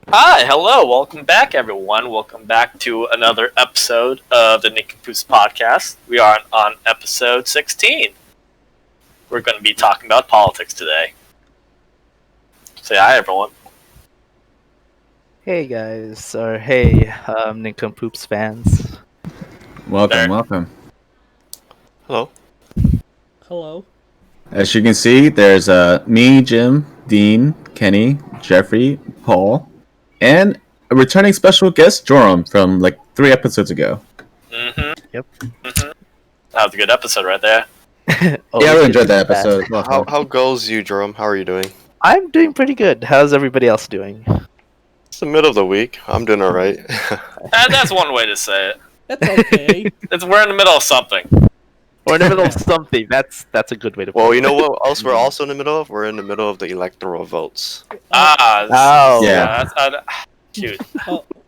Hi, hello, welcome back, everyone. Welcome back to another episode of the Nincompoops podcast. We are on episode 16. We're going to be talking about politics today. Say hi, everyone. Hey guys, or hey, Nincompoops fans. There. Welcome. Hello. Hello. As you can see, there's me, Jim, Dean, Kenny, Jeffrey, Paul, and a returning special guest, Joram, from like 3 episodes ago. Yep. That was a good episode right there. Yeah, I really enjoyed that episode. How goes you, Jerome? How are you doing? I'm doing pretty good. How's everybody else doing? It's the middle of the week. I'm doing all right. And that's one way to say it. That's okay. We're in the middle of something. We're in the middle of something. That's a good way to put Well, it. you know what else we're also in the middle of? We're in the middle of the electoral votes. Oh. Yeah. Shoot.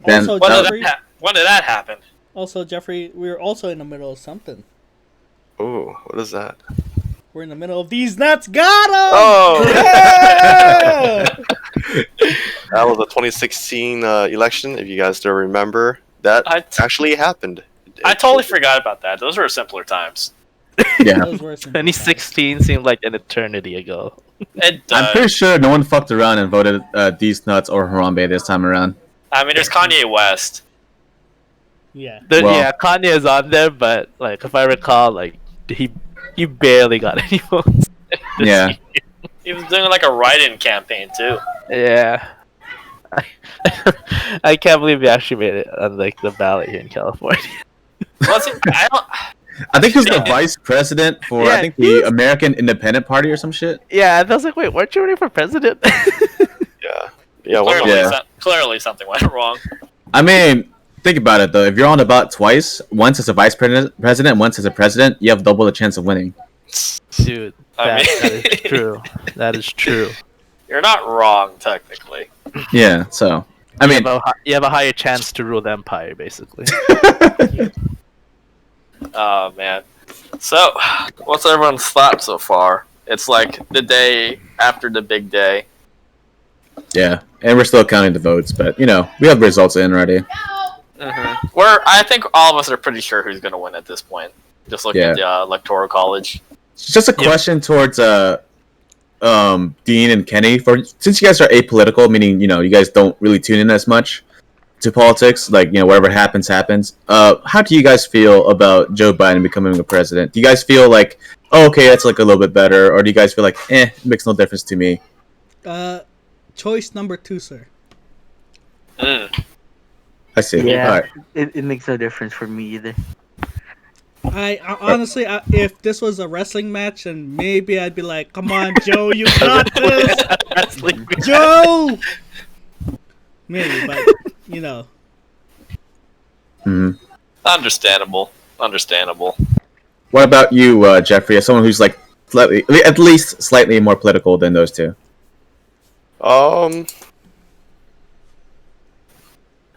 Then- Also, When Jeffrey. did that happen? Also, Jeffrey, we're also in the middle of something. Oh, what is that? We're in the middle of these nuts. Got 'em! Oh, Yeah! that was the 2016 election. If you guys still remember, that I actually happened. totally forgot about that. Those were simpler times. Yeah. Those were some 2016 seemed like an eternity ago. It I'm does. pretty sure no one fucked around and voted these nuts or Harambe this time around. I mean, there's Kanye West. Yeah. Well- Yeah, Kanye is on there, but like if I recall, like he barely got any votes. Yeah. He was doing like a write-in campaign too. Yeah. I can't believe he actually made it on like the ballot here in California. Was it? I think he was the vice president for, Yeah, I think, the American Independent Party or some shit. Yeah, and I was like, wait, weren't you running for president? Yeah. One Clearly, Yeah. clearly something went wrong. I mean, think about it, though. If you're on the ballot twice, once as a vice president, once as a president, you have double the chance of winning. Dude, I that mean- is true. That is true. You're not wrong, technically. Yeah, so... I mean, You have a higher chance to rule the empire, basically. Oh man. So, what's everyone's thought so far? It's like the day after the big day. yeah. And we're still counting the votes, but, you know, we have results in already. I think all of us are pretty sure who's going to win at this point. Just looking at the electoral college. It's just a question towards Dean and Kenny. Since you guys are apolitical, meaning, you know, you guys don't really tune in as much to politics, like, you know, whatever happens. How do you guys feel about Joe Biden becoming a president? Do you guys feel like, oh, okay, that's like a little bit better, or do you guys feel like, it makes no difference to me? Choice number 2, sir. Mm. I see. Yeah, All right. it makes no difference for me either. I honestly, if this was a wrestling match, and maybe I'd be like, "Come on, Joe, you got this, Wrestling. Joe." Maybe, but you know, Mhm. Understandable. What about you, Jeffrey, as someone who's like at least slightly more political than those two? I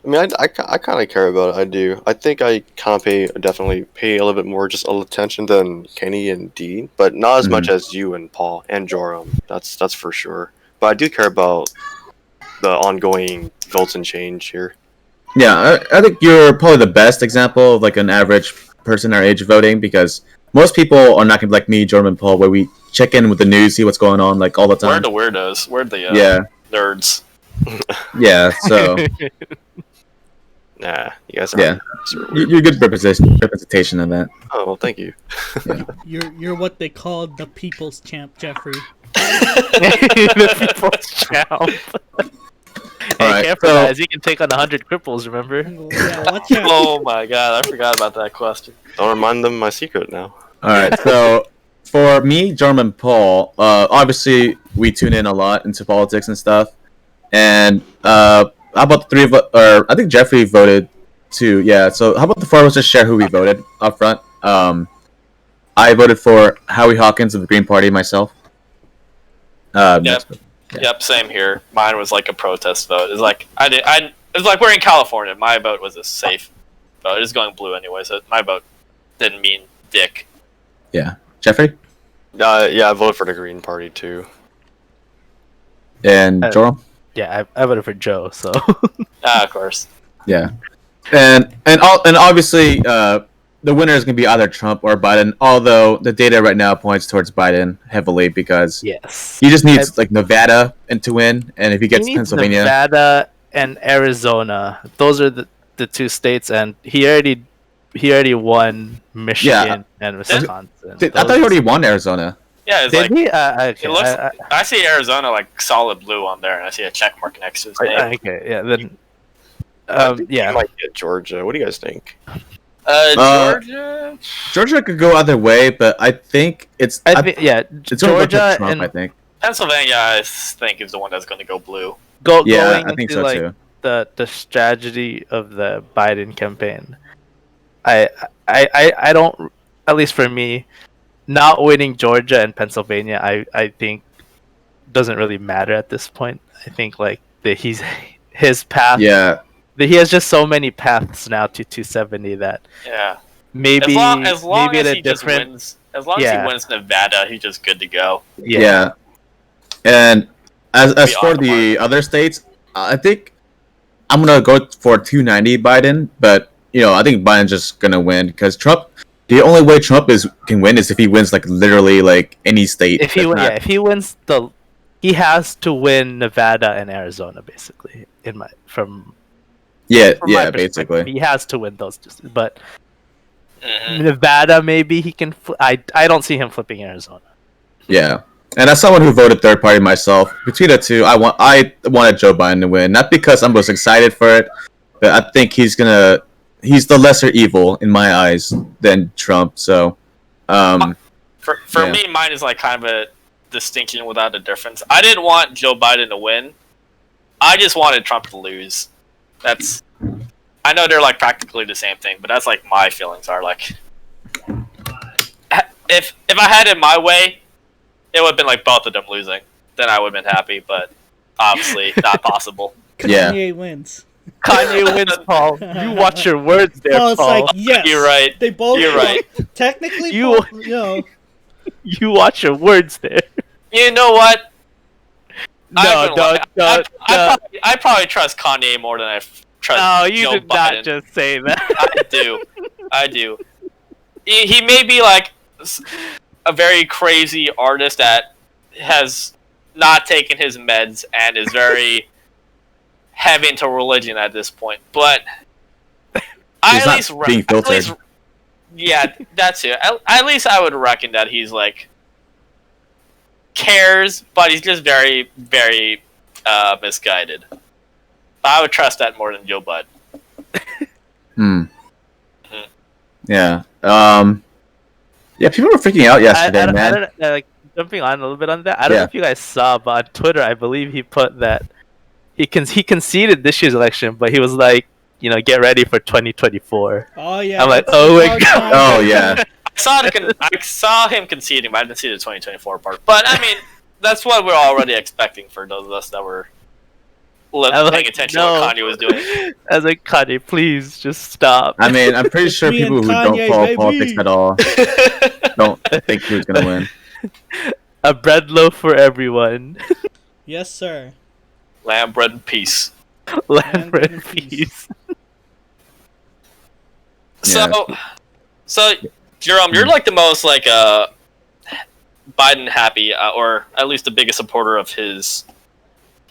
mean, I kind of care about it. I do. I think I kind of definitely pay a little bit more just attention than Kenny and Dean, but not as much as you and Paul and Joram. That's for sure. But I do care about the ongoing votes and change here. Yeah, I think you're probably the best example of like an average person our age voting, because most people are not gonna be like me, Jordan, and Paul, where we check in with the news, see what's going on like all the We're time. the weirdos. We're the Yeah, nerds. yeah. So Nah, you guys are yeah, sort of weird. you're a good representation of that. Oh, well, thank you. you're what they call the people's champ, Jeffrey. The people's champ. Hey, Alright, careful, so- guys. You can take on 100 cripples, remember? Yeah, watch out. Oh my god, I forgot about that question. Don't remind them my secret now. All right, so for me, Jordan, and Paul, obviously we tune in a lot into politics and stuff, and how about the three of us? Or I think Jeffrey voted too. Yeah. So how about the four of us just share who we voted up front? I voted for Howie Hawkins of the Green Party myself. Yep, same here. Mine was like a protest vote. It's like it was like we're in California. My vote was a safe vote. It's going blue anyway, so my vote didn't mean dick. Yeah. Jeffrey Yeah, I voted for the Green Party too. and Joram. yeah, I voted for Joe. So Of course. Yeah, and obviously, the winner is going to be either Trump or Biden. Although the data right now points towards Biden heavily because yes, he just needs like Nevada and to win, and if he he gets needs Pennsylvania, Nevada and Arizona. Those are the two states, and he already won Michigan and Wisconsin. I thought he already won Arizona. Yeah, it's Did like he? it Okay, looks. I see Arizona like solid blue on there, and I see a check mark next to his name. okay, yeah. Then, I think yeah. he might get Georgia. What do you guys think? Georgia. Georgia could go either way, but I think it's I think it's gonna go to Georgia Trump, and I think. Pennsylvania, I think, is the one that's going to go blue. Yeah, going I think into so like too. the strategy of the Biden campaign. I don't, at least for me, not winning Georgia and Pennsylvania, I think doesn't really matter at this point. I think like that his path. Yeah, That he has just so many paths now to 270 that Yeah. maybe As long maybe as at a he just different wins, as long as he wins Nevada, he's just good to go. yeah. And as Be for on the the other states, I think I'm gonna go for 290 Biden, but I think Biden's just gonna win because Trump. The only way Trump can win is if he wins like literally like any state. If he wins he has to win Nevada and Arizona basically from my perspective. Basically. He has to win those, but Mhm. Nevada maybe he can. I don't see him flipping Arizona. Yeah, and as someone who voted third party myself, between the two, I wanted Joe Biden to win, not because I'm most excited for it, but I think he's the lesser evil in my eyes than Trump. So, For me, mine is like kind of a distinction without a difference. I didn't want Joe Biden to win. I just wanted Trump to lose. I know they're like practically the same thing, but that's like my feelings are like. If I had it my way, it would have been like both of them losing. Then I would have been happy, but obviously not possible. Yeah. Kanye wins. Kanye wins, Paul. You watch your words there, Paul's Paul. like, yes. You're right. They both. You're right. Technically, You- Paul, You watch your words there. You know what? No, I probably trust Kanye more than I trust No, you Joe did Biden. not just say that. I do. He may be like a very crazy artist that has not taken his meds and is very heavy into religion at this point, but He's not being filtered. Yeah, that's it. At least I would reckon that he's like cares, but he's just very, very misguided. But I would trust that more than Joe Bud. Yeah. Yeah, people were freaking out yesterday, man. I don't know, like jumping on a little bit on that. I don't know if you guys saw, but on Twitter, I believe he put that he conceded this year's election, but he was like, get ready for 2024. Oh yeah. I'm like, it's oh my hard God. time. Oh yeah. I saw him conceding, but I didn't see the 2024 part. But I mean, that's what we're already expecting for those of us that were paying attention to what Kanye was doing. I was like, Kanye, please just stop. I mean, I'm pretty sure Me and people who don't Kanye, follow baby. politics at all don't think who's gonna win. A bread loaf for everyone. Yes, sir. Lamb, bread, and peace. Land bread, and and peace. So, Jerome, you're like the most like Biden happy, or at least the biggest supporter of his.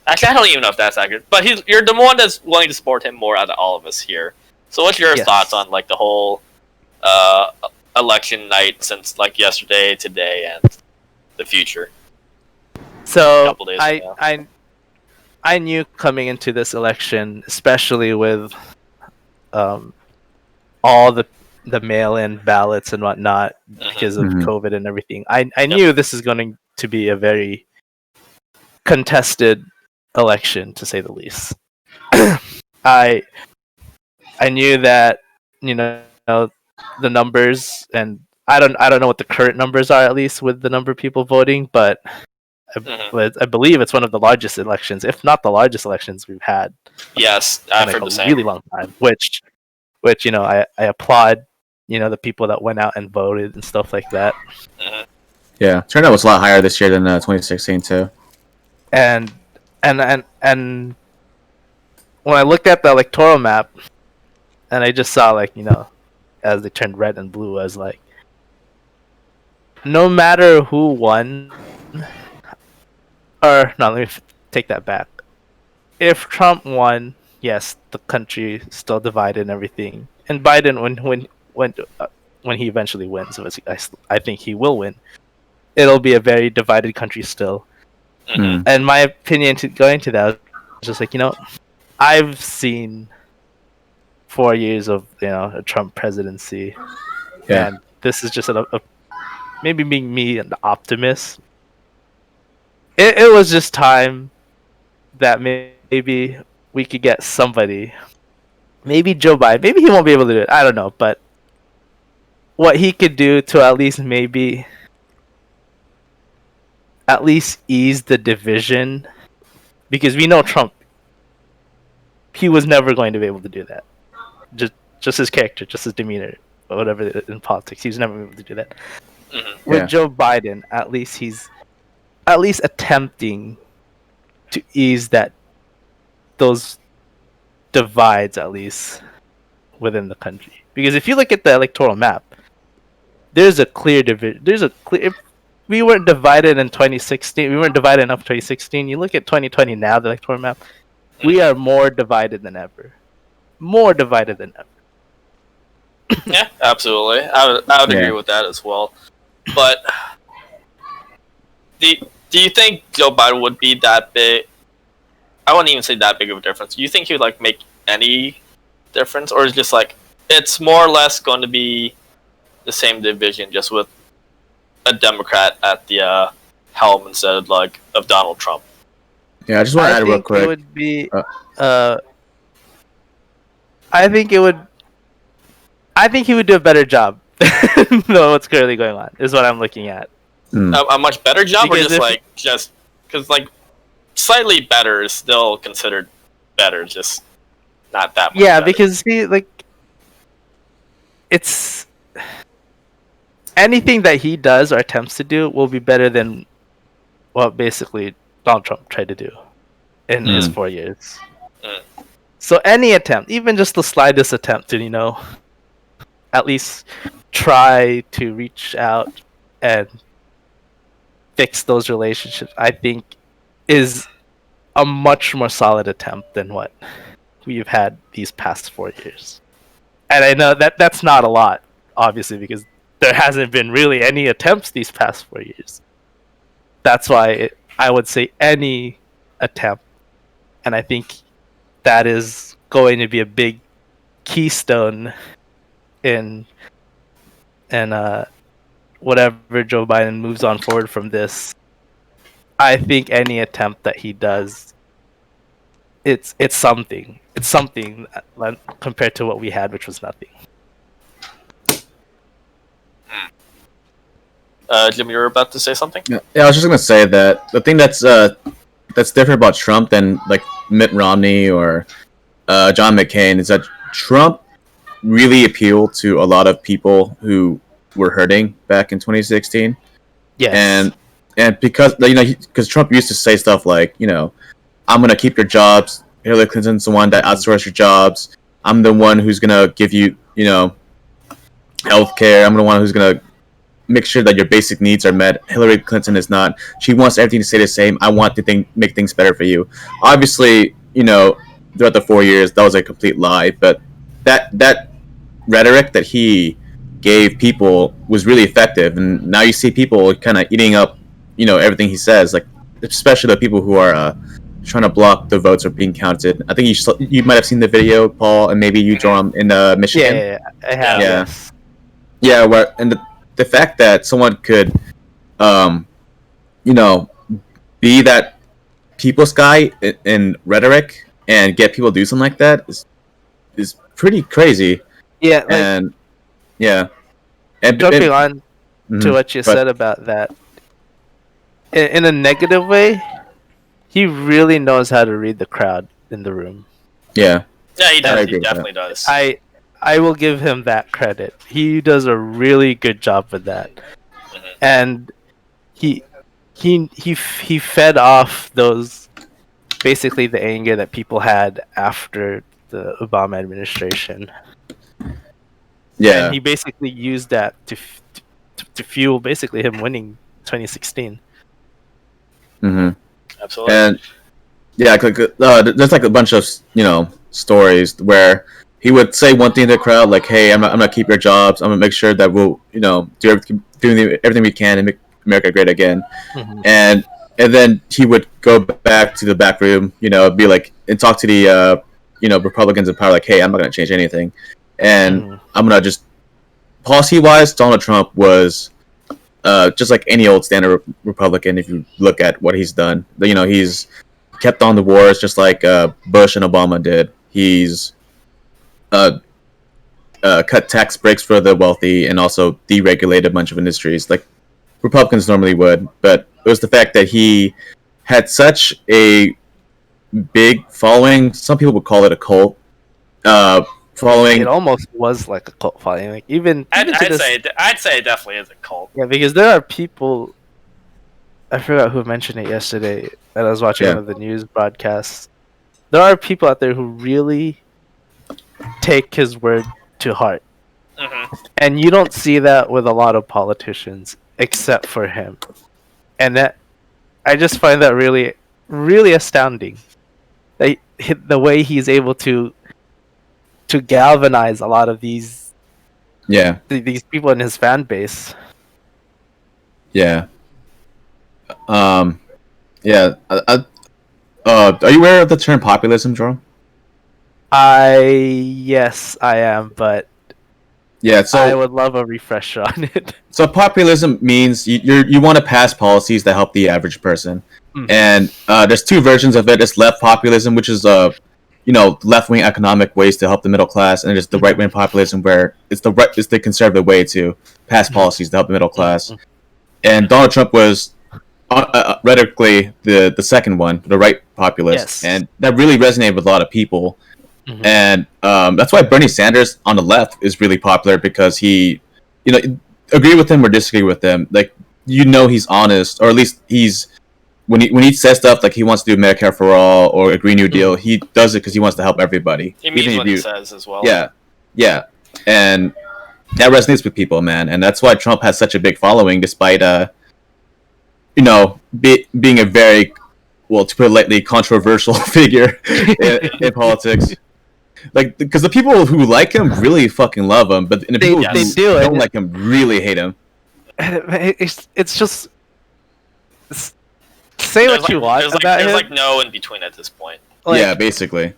Actually, I don't even know if that's accurate, but you're the one that's willing to support him more out of all of us here. So, what's your Yes. thoughts on like the whole election night since like yesterday, today, and the future? So Couple days ago. I knew coming into this election, especially with all the mail-in ballots and whatnot because of Mhm. COVID and everything. I knew this is going to be a very contested election, to say the least. I knew that the numbers, and I don't know what the current numbers are, at least with the number of people voting, but I believe it's one of the largest elections, if not the largest elections we've had Yes, in I've like heard a the same. really long time. Which I applaud the people that went out and voted and stuff like that. Yeah, turnout was a lot higher this year than 2016 too. And And when I looked at the electoral map, and I just saw as they turned red and blue, I was like, no matter who won, or no, let me take that back. If Trump won, yes, the country is still divided and everything. And Biden, when he eventually wins, which I think he will win, it'll be a very divided country still. Mm. And my opinion going to that is just like, I've seen 4 years of a Trump presidency, Yeah. and this is just maybe being me an optimist. It was just time that maybe we could get somebody, maybe Joe Biden. Maybe he won't be able to do it. I don't know, but what he could do to at least ease the division, because we know Trump, he was never going to be able to do that. Just his character, just his demeanor, or whatever in politics, he was never able to do that. With Yeah. Joe Biden, at least he's attempting to ease those divides, at least within the country. Because if you look at the electoral map, there's a clear division. If we weren't divided in 2016, we weren't divided enough in 2016. You look at 2020 now, the electoral map, we are more divided than ever. More divided than ever. Yeah, absolutely. I would agree with that as well. But do you think Joe Biden would be that big? I wouldn't even say that big of a difference. Do you think he would make any difference, or is it just it's more or less going to be the same division, just with a Democrat at the helm instead of Donald Trump? Yeah, I just want to add real quick. It would be. I think he would do a better job than what's currently going on. Is what I'm looking at. A much better job, Because or just because slightly better is still considered better, just not that much. Yeah, better. because it's anything that he does or attempts to do will be better than what basically Donald Trump tried to do in his 4 years. So any attempt, even just the slightest attempt to, at least try to reach out and fix those relationships, I think is a much more solid attempt than what we've had these past 4 years. And I know that that's not a lot, obviously, because there hasn't been really any attempts these past 4 years. That's why I would say any attempt, and I think that is going to be a big keystone in whatever Joe Biden moves on forward from this. I think any attempt that he does, it's something. It's something compared to what we had, which was nothing. Jim, you were about to say something? Yeah, I was just gonna say that the thing that's different about Trump than Mitt Romney or John McCain is that Trump really appealed to a lot of people who were hurting back in 2016. Yes. And because because Trump used to say stuff like, I'm gonna keep your jobs. Hillary Clinton's the one that outsourced your jobs. I'm the one who's gonna give you, health care. I'm the one who's gonna make sure that your basic needs are met. Hillary Clinton is not. She wants everything to stay the same. I want to make things better for you. Obviously, throughout the 4 years, that was a complete lie. But that rhetoric that he gave people was really effective. And now you see people kind of eating up, everything he says. Especially the people who are trying to block the votes from being counted. I think you might have seen the video, Paul, and maybe you, Joram, in Michigan. Yeah, I have. Yeah. Yes. Yeah, and the fact that someone could, be that people's guy in rhetoric and get people to do something like that is pretty crazy. Yeah, And yeah, and jumping on mhm, to what you but- said about that, in a negative way, he really knows how to read the crowd in the room. Yeah, Yeah, he I does. agree He with definitely does. I will give him that credit. He does a really good job with that, and he fed off those basically the anger that people had after the Obama administration. Yeah. And he basically used that to fuel basically him winning 2016. Mm-hmm. Absolutely. And yeah, there's like a bunch of stories where he would say one thing to the crowd, like, "Hey, I'm gonna keep your jobs. I'm gonna make sure that we'll do everything we can and make America great again." Mhm. And then he would go back to the back room, be like, and talk to the Republicans in power, like, "Hey, I'm not gonna change anything, and Mhm. I'm gonna just policy wise, Donald Trump was just like any old standard Republican. If you look at what he's done, he's kept on the wars just like Bush and Obama did. He's cut tax breaks for the wealthy and also deregulated a bunch of industries like Republicans normally would. But it was the fact that he had such a big following. Some people would call it a cult following. It almost was like a cult following. Like even I'd to this, say it definitely is a cult. yeah, because there are people. I forgot who mentioned it yesterday. And I was watching Yeah. one of the news broadcasts. There are people out there who really take his word to heart, Hmm. and you don't see that with a lot of politicians, except for him. And that I just find that really, really astounding. The way he's able to galvanize a lot of these Yeah, these people in his fan base. yeah, yeah. Are you aware of the term populism, Jerome? Yes, I am, but Yeah, so I would love a refresher on it. So populism means you want to pass policies that help the average person, and there's two versions of it. It's left populism, which is left wing economic ways to help the middle class, and there's the right wing populism where it's the conservative way to pass policies to help the middle class. And Donald Trump was rhetorically the second one, the right populist, Yes. and that really resonated with a lot of people. Mhm. And that's why Bernie Sanders on the left is really popular because he, agree with him or disagree with him, like he's honest, or at least he's when he says stuff like he wants to do Medicare for all or a Green New Deal, he does it because he wants to help everybody. He means Even if what he you- says as well. yeah, and that resonates with people, man, and that's why Trump has such a big following, despite being a very, well, to put it lightly, controversial figure in politics. Like, because the people who like him really fucking love him, but the people they who do, don't and like him really hate him. It's just say There's what you want there's about there's him. like no in between at this point. Like, Yeah, basically.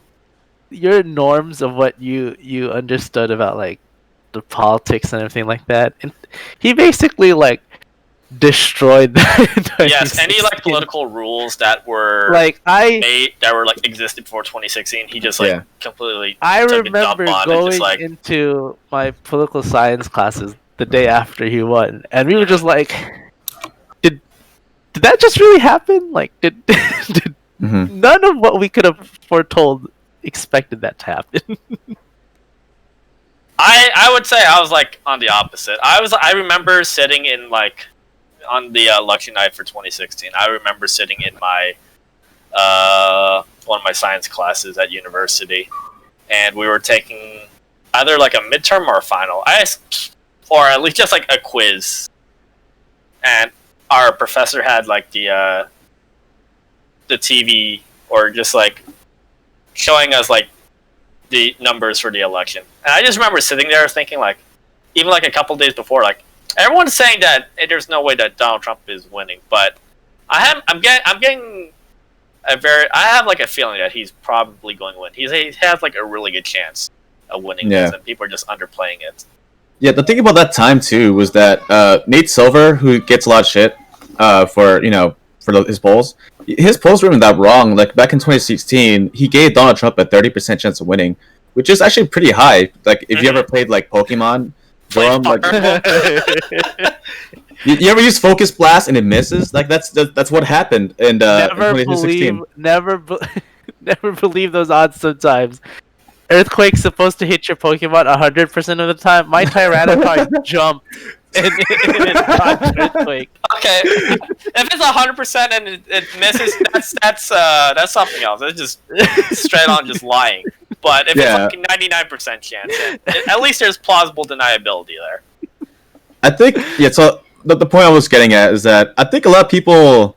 your norms of what you understood about like the politics and everything like that, and he basically like destroyed that. in Yes, any like 2016. political rules that were Like existed before 2016, he just like Yeah. completely. I took a dump remember on and going just, like, into my political science classes the day after he won, and we were just like, did that just really happen? Like, did Hmm. none of what we could have foretold expected that to happen? I would say I was like on the opposite. I remember sitting in like on the election night for 2016. I remember sitting in my one of my science classes at university, and we were taking either like a midterm or a final. Or at least just like a quiz, and our professor had like the TV or just like showing us like the numbers for the election. And I just remember sitting there thinking like, even like a couple days before, like everyone's saying that there's no way that Donald Trump is winning, but I'm getting I have like a feeling that he's probably going to win. He has like a really good chance of winning Yeah. this, and people are just underplaying it. Yeah, the thing about that time too was that Nate Silver, who gets a lot of shit for his polls, his polls weren't that wrong. Like back in 2016, he gave Donald Trump a 30% chance of winning, which is actually pretty high. Like if you ever played like Pokemon, Jerome, like you ever use Focus Blast and it misses? Like that's what happened in 2016. Never believe those odds sometimes. Earthquake's supposed to hit your Pokemon 100% of the time. My Tyranitar jumped in its earthquake. Okay, if it's 100% and it misses, that's something else. It's just straight on just lying. But if Yeah. it's like 99% chance, then at least there's plausible deniability there. I think so the point I was getting at is that I think a lot of people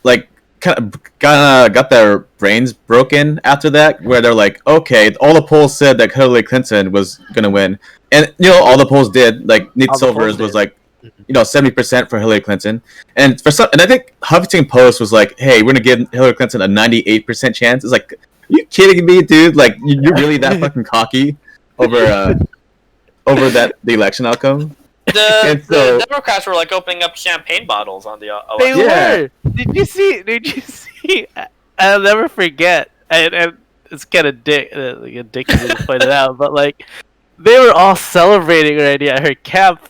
like kind of got their brains broken after that, where they're like, okay, all the polls said that Hillary Clinton was gonna win, and all the polls did. Like Nate Silver's was like 70% for Hillary Clinton, and I think Huffington Post was like, hey, we're gonna give Hillary Clinton a 98% chance. It's like, are you kidding me, dude? Like you're really that fucking cocky over the election outcome? The Democrats were like opening up champagne bottles on the They election. were. Did you see? I'll never forget. And it's kind of ridiculous to point it out, but like they were all celebrating already at her camp,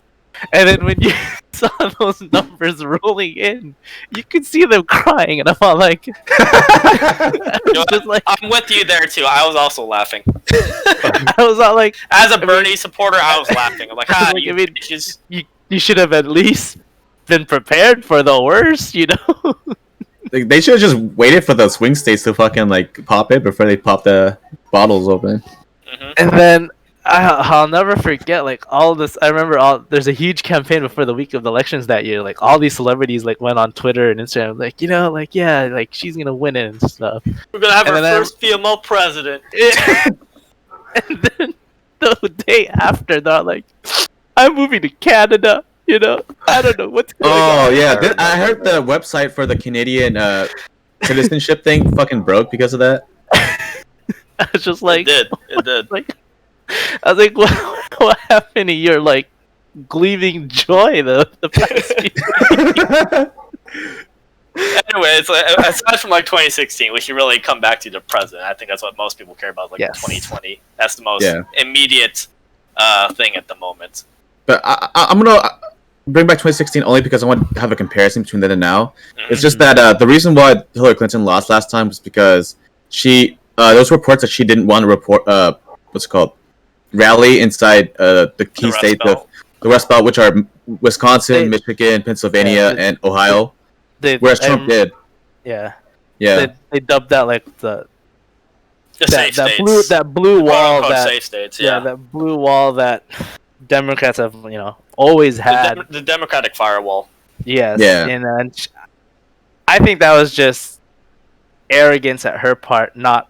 and then when you saw those numbers rolling in, you could see them crying, and I'm all like, just like I'm with you there too. I was also laughing. I was all like, As a Bernie supporter, I was laughing. I'm like, I you mean, bitches. you should have at least been prepared for the worst, you know. They should have just waited for the swing states to fucking like pop it before they pop the bottles open. Mhm. And then I'll never forget like all this. I remember there's a huge campaign before the week of the elections that year. Like all these celebrities like went on Twitter and Instagram like, like yeah, like she's gonna win it and stuff. We're gonna have And our then first female president. And then the day after, they're like, I'm moving to Canada. I don't know what's going on. Oh yeah, I heard the website for the Canadian citizenship thing fucking broke because of that. I was just like, It did. like, I was like, what happened to your like gleaming joy the past few Anyway, it's like, aside from like 2016, we should really come back to the present. I think that's what most people care about, like Yes. 2020. That's the most Yeah. immediate thing at the moment. But I'm gonna bring back 2016 only because I want to have a comparison between then and now. It's just that the reason why Hillary Clinton lost last time was because she those reports that she didn't want to report what's it called, rally inside the key Rust states Belt. of the Rust Belt, which are Wisconsin, They- Michigan, Pennsylvania, Yeah, and Ohio. Whereas Trump did. Yeah. Yeah. They dubbed that like the Safe that states. blue wall Quote-unquote that safe states, yeah, yeah. that blue wall that Democrats have always had. The Democratic firewall. Yes. Yeah. And then I think that was just arrogance at her part, not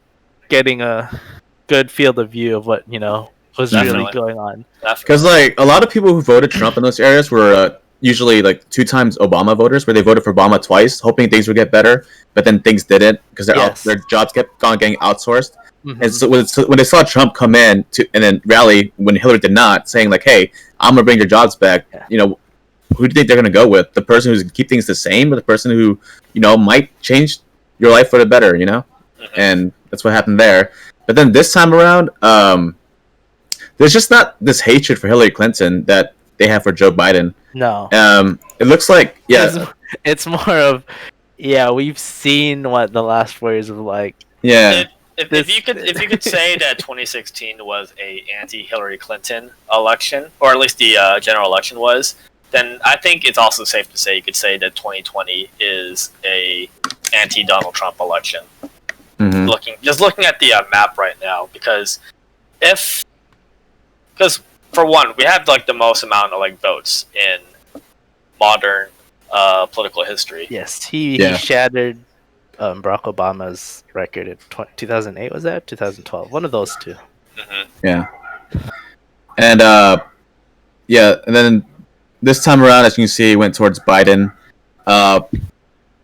getting a good field of view of what was really Definitely. going on. Because like a lot of people who voted Trump in those areas were usually like 2 times Obama voters, where they voted for Obama twice, hoping things would get better, but then things didn't because their jobs kept on getting outsourced. Mhm. And so when they saw Trump come in and then rally when Hillary did not, saying like, "Hey, I'm gonna bring your jobs back," Yeah. who do you think they're gonna go with? The person who's gonna keep things the same, or the person who might change your life for the better? And that's what happened there. But then this time around, there's just not this hatred for Hillary Clinton that they have for Joe Biden. No. It looks like It's more of we've seen what the last 4 years of like. yeah. If you could say that 2016 was a anti-Hillary Clinton election, or at least the general election was, then I think it's also safe to say you could say that 2020 is a anti-Donald Trump election. Mhm. Looking at the map right now, because for one, we have like the most amount of like votes in modern political history. Yes, he Yeah. shattered Barack Obama's record in 2008. Was that 2012? One of those two. Hmm. Yeah. And and then this time around, as you can see, went towards Biden.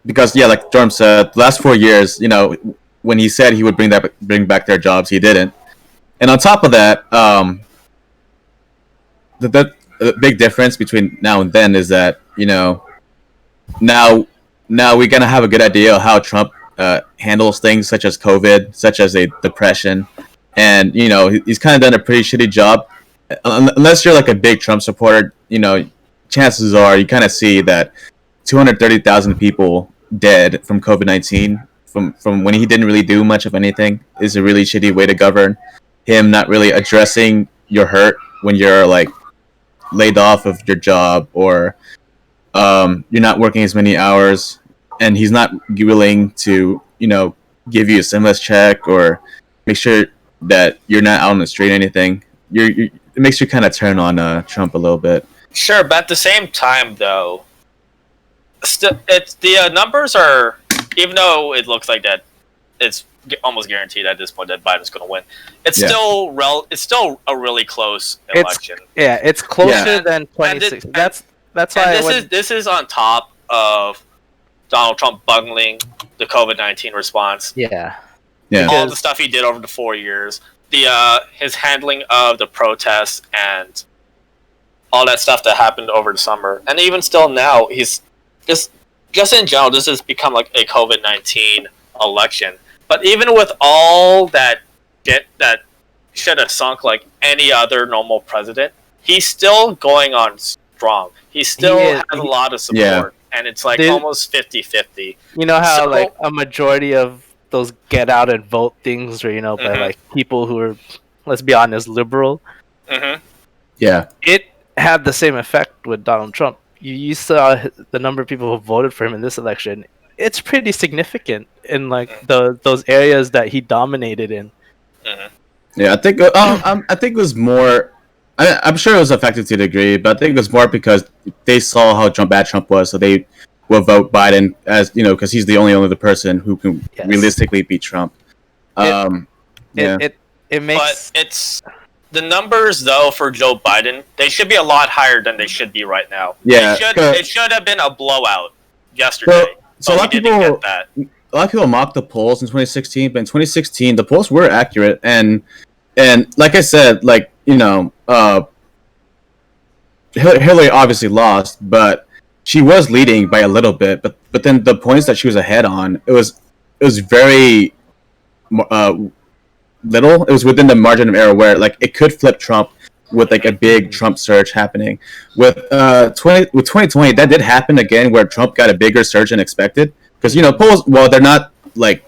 Because like Jorm said, the last 4 years, when he said he would bring back their jobs, he didn't. And on top of that, the big difference between now and then is that now we're gonna have a good idea of how Trump handles things such as COVID, such as a depression, and he's kind of done a pretty shitty job. Unless you're like a big Trump supporter, chances are you kind of see that 230,000 people dead from COVID-19 from when he didn't really do much of anything is a really shitty way to govern. Him not really addressing your hurt when you're like laid off of your job, or you're not working as many hours, and he's not willing to, give you a stimulus check or make sure that you're not out on the street or anything, it makes you kind of turn on Trump a little bit. Sure, but at the same time, though, it's the numbers are, even though it looks like that it's almost guaranteed at this point that Biden's going to win. It's still a really close election. It's closer than 2016. That's why this is on top of Donald Trump bungling the COVID-19 response. Yeah. All the stuff he did over the 4 years, his handling of the protests and all that stuff that happened over the summer, and even still now, he's just in general, this has become like a COVID-19 election. But even with all that that should have sunk like any other normal president, he's still going on strong. He still has a lot of support, and it's like almost 50-50. You know how like a majority of those get out and vote things are, by like people who are, let's be honest, liberal. Mm-hmm. Yeah. It had the same effect with Donald Trump. You saw the number of people who voted for him in this election. It's pretty significant in like those areas that he dominated in. Mm-hmm. Yeah, I think it was more. I'm sure it was effective to a degree, but I think it was more because they saw how bad Trump was, so they will vote Biden as because he's the only other person who can realistically beat Trump. It makes. But it's the numbers though for Joe Biden. They should be a lot higher than they should be right now. Yeah, it should have been a blowout yesterday. So a lot of people mocked the polls in 2016, but in 2016 the polls were accurate, and like I said, Hillary obviously lost, but she was leading by a little bit. But then the points that she was ahead on, it was very little. It was within the margin of error where like it could flip Trump with like a big Trump surge happening. With 2020, that did happen again, where Trump got a bigger surge than expected. Because polls, well, they're not like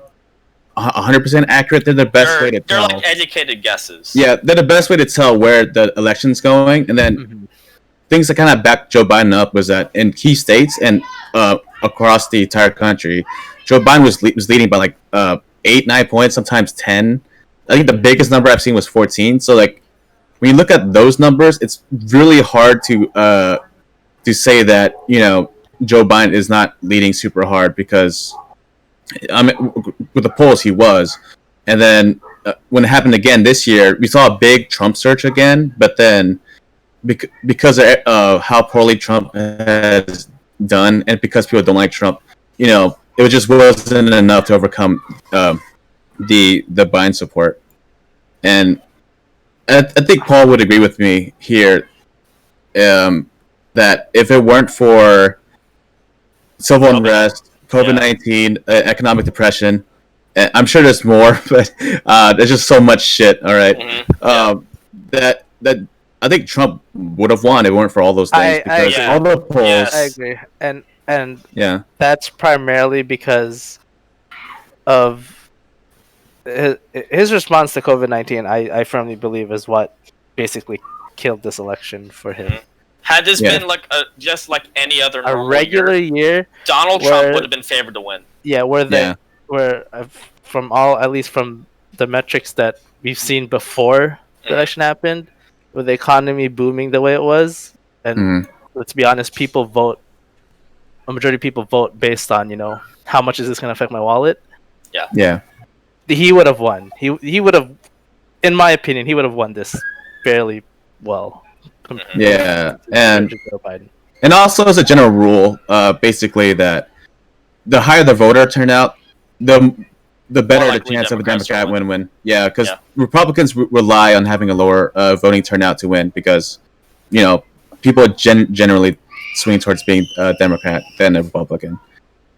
100% accurate. They're the best way to tell. They're like educated guesses. Yeah, they're the best way to tell where the election's going. And then things that kind of backed Joe Biden up was that in key states and across the entire country, Joe Biden was leading by like 8-9 points, sometimes 10. I think the biggest number I've seen was 14. So like when you look at those numbers, it's really hard to say that Joe Biden is not leading super hard, because with the polls he was. And then when it happened again this year, we saw a big Trump surge again, but then because of how poorly Trump has done, and because people don't like Trump, it just wasn't enough to overcome the Biden support. And I think Paul would agree with me here that if it weren't for civil unrest, COVID-19, economic depression, I'm sure there's more, but there's just so much shit. All right, that I think Trump would have won if it weren't for all those things, because all the polls. Yes. I agree, and that's primarily because of his response to COVID-19. I firmly believe is what basically killed this election for him. Had this been like just like any other regular year, Donald Trump would have been favored to win. Yeah, where from at least from the metrics that we've seen before the election happened, with the economy booming the way it was, and let's be honest, a majority of people vote based on how much is this going to affect my wallet. Yeah. He would have won. He would have, in my opinion, he would have won this fairly well. Yeah, and also as a general rule, basically that the higher the voter turnout, the better the chance of a Democrat win. Yeah, because Republicans rely on having a lower voting turnout to win, because people generally swing towards being a Democrat than a Republican.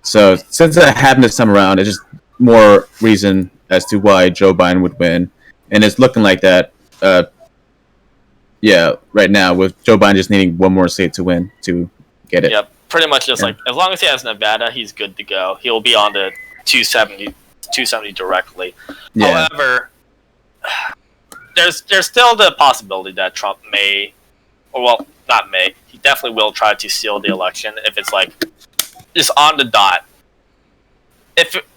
So since that happened this time around, it's just more reason as to why Joe Biden would win, and it's looking like that. Right now, with Joe Biden just needing one more state to win to get it. Yeah, pretty much just like as long as he has Nevada, he's good to go. He'll be on the 270 directly. Yeah. However, there's still the possibility that Trump may, not may. He definitely will try to steal the election if it's like just on the dot.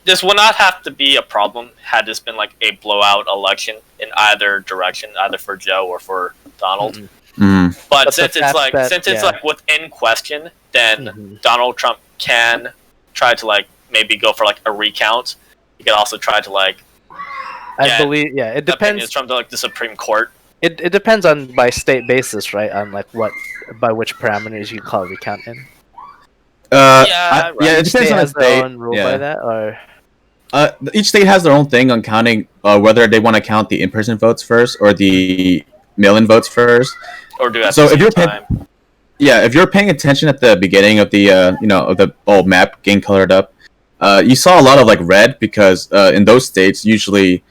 This will not have to be a problem had this been like a blowout election in either direction, either for Joe or for Donald. But since it's like within question, then Donald Trump can try to like maybe go for like a recount. He can also try to like. I believe, it depends from like the Supreme Court. It depends on by state basis, right? On like by which parameters you call recount in. It depends on the state. Their own rule by that, or each state has their own thing on counting whether they want to count the in-person votes first or the mail-in votes first. Or do at so the if you're same time. if you're paying attention at the beginning of the of the old map getting colored up, you saw a lot of like red because in those states usually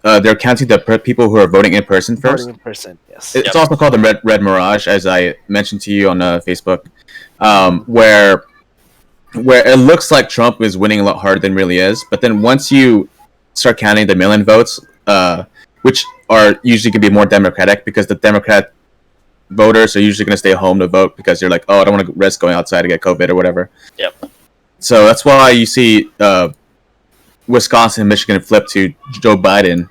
they're counting the people who are voting in person first. Voting in person, yes. It's also called the red mirage, as I mentioned to you on Facebook, where it looks like Trump is winning a lot harder than really is. But then once you start counting the mail-in votes, which are usually going to be more Democratic because the Democrat voters are usually going to stay home to vote because they're like, oh, I don't want to risk going outside to get COVID or whatever. Yep. So that's why you see Wisconsin and Michigan flip to Joe Biden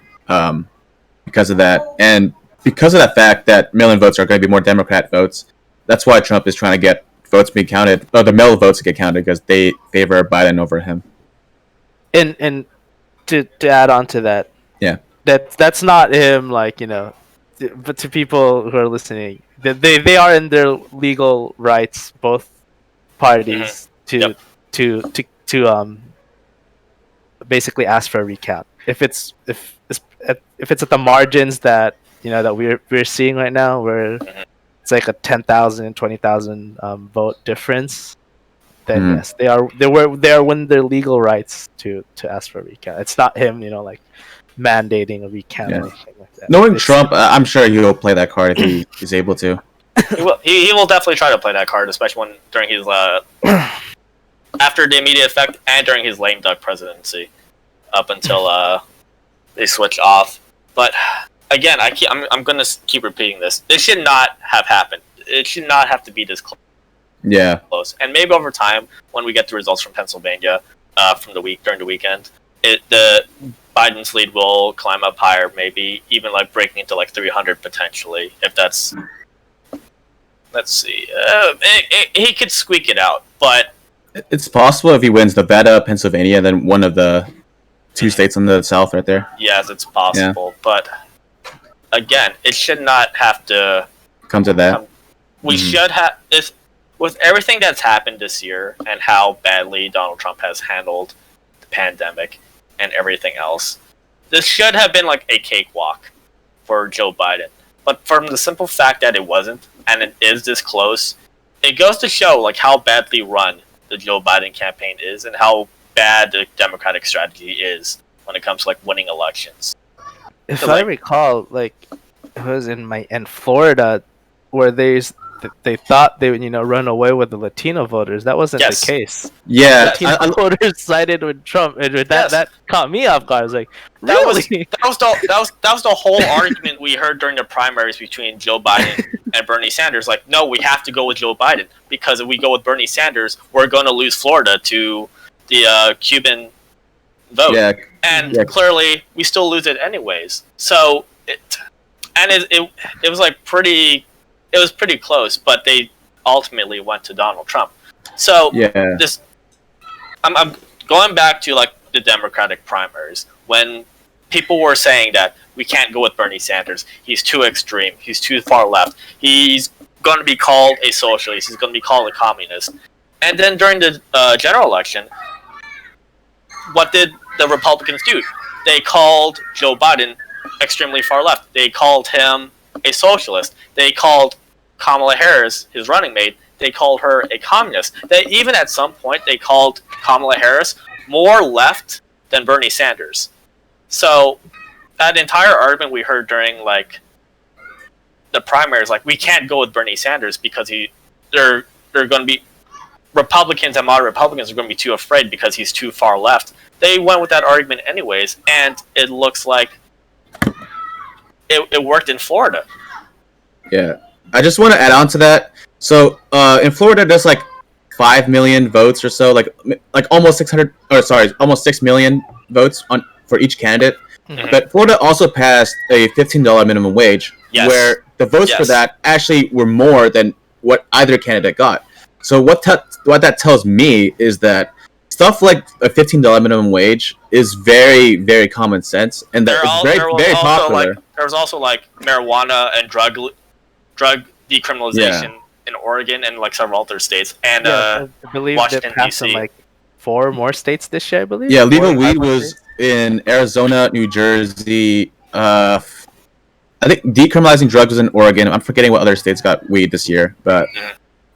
because of that. And because of that fact that mail-in votes are going to be more Democrat votes, that's why Trump is trying to get votes being counted, the mail votes to get counted because they favor Biden over him. And to add on to that, that's not him, like, but to people who are listening, they are in their legal rights, both parties, to basically ask for a recount. If it's at the margins that that we're seeing right now, where it's like a 10,000, 20,000 vote difference, then yes, they are within their legal rights to ask for a recount. It's not him, like mandating a recount or anything like that. Knowing Trump, I'm sure he'll play that card if he's able to. He will definitely try to play that card, especially during his after the immediate effect and during his lame duck presidency, up until they switch off. But again, I'm gonna keep repeating this. This should not have happened. It should not have to be this close. Yeah. Close. And maybe over time, when we get the results from Pennsylvania from during the weekend, the Biden's lead will climb up higher, maybe even like breaking into like 300 potentially. If that's, let's see, he could squeak it out, but it's possible if he wins Nevada, Pennsylvania, then one of the two states in the South right there. Yes, it's possible, but again, it should not have to come to that. We should have this with everything that's happened this year and how badly Donald Trump has handled the pandemic and everything else. This should have been like a cakewalk for Joe Biden, but from the simple fact that it wasn't, and it is this close, it goes to show like how badly run the Joe Biden campaign is and how bad the Democratic strategy is when it comes to like winning elections. If I recall, like it was in Florida where they thought they would run away with the Latino voters. That wasn't the case. Yeah, Latino voters sided with Trump, and that caught me off guard. I was like, really? That was the whole argument we heard during the primaries between Joe Biden and Bernie Sanders. Like, no, we have to go with Joe Biden because if we go with Bernie Sanders, we're going to lose Florida to the Cuban vote. Yeah. And clearly, we still lose it anyways. So it was like pretty. It was pretty close, but they ultimately went to Donald Trump. So I'm going back to like the Democratic primaries when people were saying that we can't go with Bernie Sanders. He's too extreme. He's too far left. He's going to be called a socialist. He's going to be called a communist. And then during the general election, what did the Republicans do? They called Joe Biden extremely far left. They called him a socialist. They called Kamala Harris, his running mate, they called her a communist. They even at some point they called Kamala Harris more left than Bernie Sanders. So that entire argument we heard during like the primaries, like we can't go with Bernie Sanders because they're going to be Republicans and moderate Republicans are going to be too afraid because he's too far left. They went with that argument anyways, and it looks like it worked in Florida. Yeah. I just want to add on to that. So in Florida, there's like 5 million votes or so, like almost 600, or sorry, almost 6 million votes on for each candidate. Mhm. But Florida also passed a $15 minimum wage, Yes. where the votes for Yes. that actually were more than what either candidate got. So what that tells me is that stuff like a $15 minimum wage is very, very common sense, and that it's very, very popular. There was also like marijuana and drug decriminalization in Oregon and like several other states, and I believe Washington, they passed in D.C. like 4 more states this year, I believe. Yeah, 4 legal or 5 weed more was states. in Arizona, New Jersey. I think decriminalizing drugs was in Oregon. I'm forgetting what other states got weed this year, but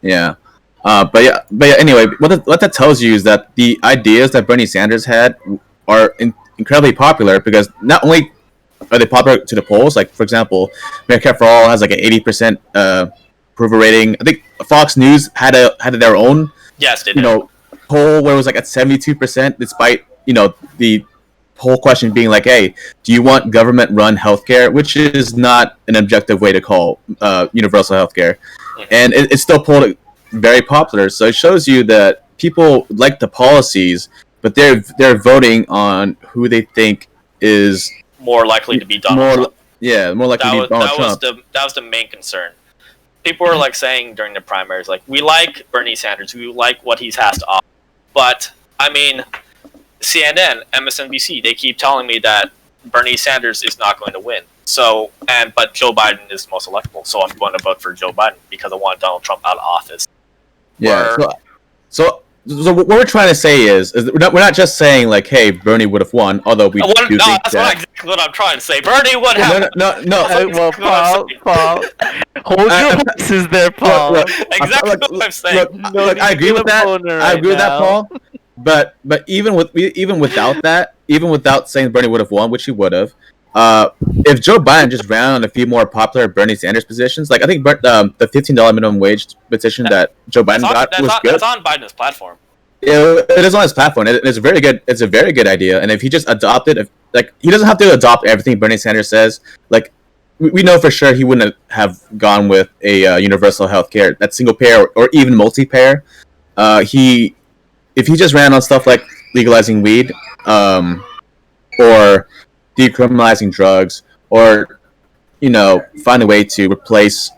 yeah. But yeah. Anyway, what that tells you is that the ideas that Bernie Sanders had are incredibly popular, because not only are they popular to the polls, like for example, Medicare for All has like an 80% approval rating. I think Fox News had their own Yes, they did. poll where it was like at 72%, despite the whole question being like, hey, do you want government-run healthcare, which is not an objective way to call universal healthcare, and it's still polled very popular. So it shows you that people like the policies, but they're voting on who they think is more likely to be Donald Trump. more likely to be Donald Trump. That was the main concern. People were like saying during the primaries, like, we like Bernie Sanders, we like what he has to offer, but I mean, CNN, MSNBC, they keep telling me that Bernie Sanders is not going to win. So, but Joe Biden is most electable, so I'm going to vote for Joe Biden because I want Donald Trump out of office. Yeah. So what we're trying to say is we're not just saying like, hey, Bernie would have won, although we do think that's that. exactly what I'm trying to say. Bernie would have. No. Well, Paul, hold your horses there, Paul. Exactly what I'm saying. Look, I agree with that. I agree with that, Paul. But even without that, even without saying Bernie would have won, which he would have, if Joe Biden just ran on a few more popular Bernie Sanders positions, like I think the $15 minimum wage petition that Joe Biden got was good. That's on Biden's platform. Yeah, it is on his platform. It's a very good. It's a very good idea. And if he just adopted, he doesn't have to adopt everything Bernie Sanders says. Like, we know for sure he wouldn't have gone with a universal health care, that single payer or even multi-payer. If he just ran on stuff like legalizing weed, or decriminalizing drugs, or find a way to replace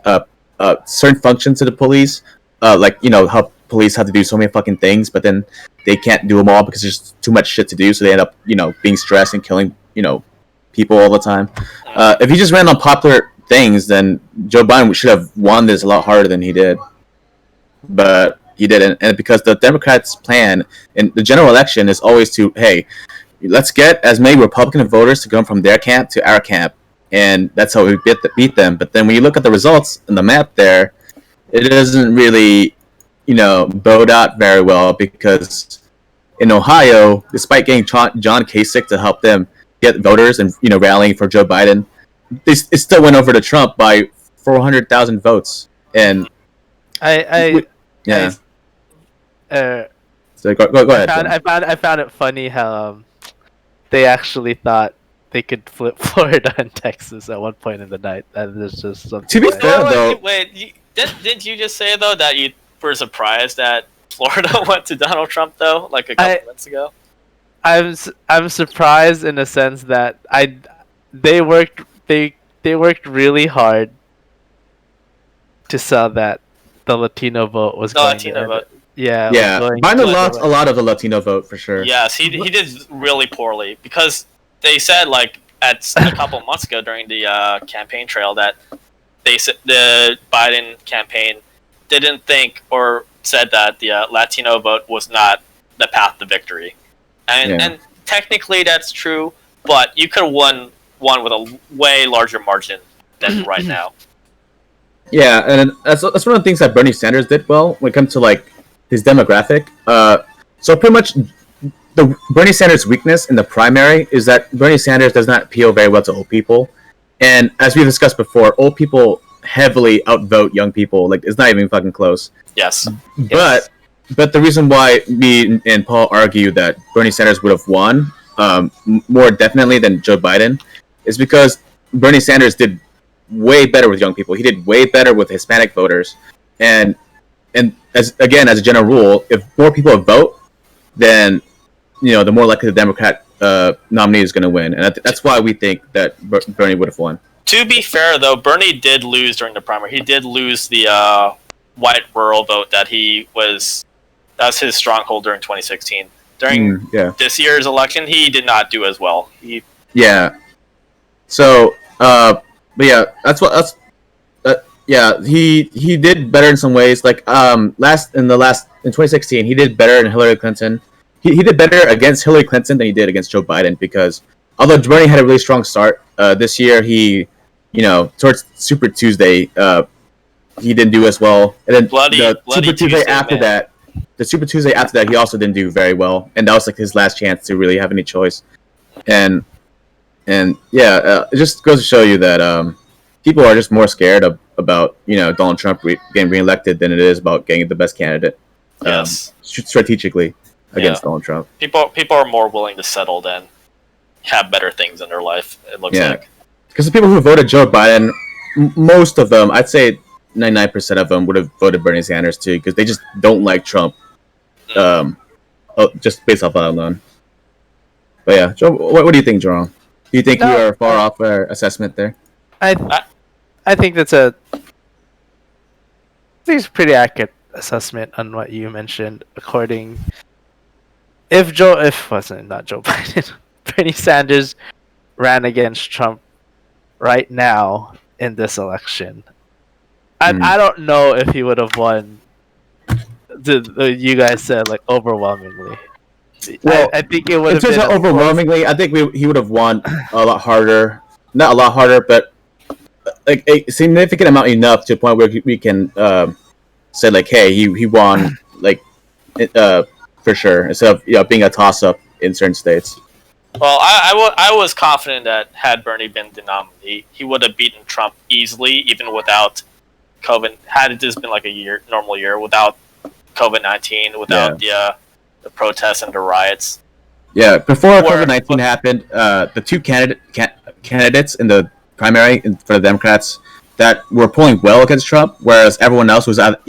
certain functions of the police, like how police have to do so many fucking things, but then they can't do them all because there's too much shit to do, so they end up being stressed and killing people all the time. If he just ran on popular things, then Joe Biden should have won this a lot harder than he did, but he didn't. And because the Democrats' plan in the general election is always to, hey, let's get as many Republican voters to come from their camp to our camp, and that's how we beat them. But then when you look at the results in the map there, it doesn't really bode out very well, because in Ohio, despite getting John Kasich to help them get voters and rallying for Joe Biden, it still went over to Trump by 400,000 votes. And so go ahead. I found it funny how they actually thought they could flip Florida and Texas at one point in the night. That is just something. To be fair, though, Didn't you just say though that you were surprised that Florida went to Donald Trump though, like a couple months ago? I'm surprised in a sense that they worked really hard to sell that the Latino vote was going. Latino vote. Yeah. Biden lost a lot of the Latino vote for sure. Yes, he did really poorly, because they said like a couple months ago during the campaign trail that the Biden campaign didn't think or said that the Latino vote was not the path to victory, and technically that's true, but you could have won with a way larger margin than right now. Yeah, and that's one of the things that Bernie Sanders did well when it comes to like his demographic. So pretty much the Bernie Sanders' weakness in the primary is that Bernie Sanders does not appeal very well to old people, and as we discussed before, old people heavily outvote young people. Like, it's not even fucking close. Yes. But the reason why me and Paul argue that Bernie Sanders would have won more definitely than Joe Biden is because Bernie Sanders did way better with young people. He did way better with Hispanic voters, and as a general rule, if more people vote, then the more likely the Democrat nominee is going to win, and that's why we think that Bernie would have won. To be fair, though, Bernie did lose during the primary. He did lose the white rural vote that was his stronghold during 2016. During this year's election, he did not do as well. So, but yeah, he did better in some ways. Like in 2016, he did better than Hillary Clinton. He did better against Hillary Clinton than he did against Joe Biden, because although Bernie had a really strong start this year, he towards Super Tuesday he didn't do as well, and then the Super Tuesday after that he also didn't do very well, and that was like his last chance to really have any choice. And it just goes to show you that people are just more scared about Donald Trump getting reelected than it is about getting the best candidate. Strategically against Donald Trump. People are more willing to settle than have better things in their life. It looks like, because the people who voted Joe Biden, most of them, I'd say 99% of them, would have voted Bernie Sanders too, because they just don't like Trump. Just based off that alone. But yeah, Joe, what do you think, Jerome? Do you think we are far off our assessment there? I think that's a pretty accurate assessment on what you mentioned. If not Joe Biden, Bernie Sanders ran against Trump right now in this election, I don't know if he would have won. You guys said like overwhelmingly. Well, I think it would have been overwhelmingly. I think he would have won a lot harder. Not a lot harder, but like a significant amount enough to a point where we can say like, hey, he won like for sure, instead of being a toss up in certain states. Well, I was confident that had Bernie been the nominee, he would have beaten Trump easily, even without COVID. Had it just been like a normal year without COVID-19, without the protests and the riots. Yeah, before COVID-19 happened, the two candidates in the primary for the Democrats that were polling well against Trump, whereas everyone else was at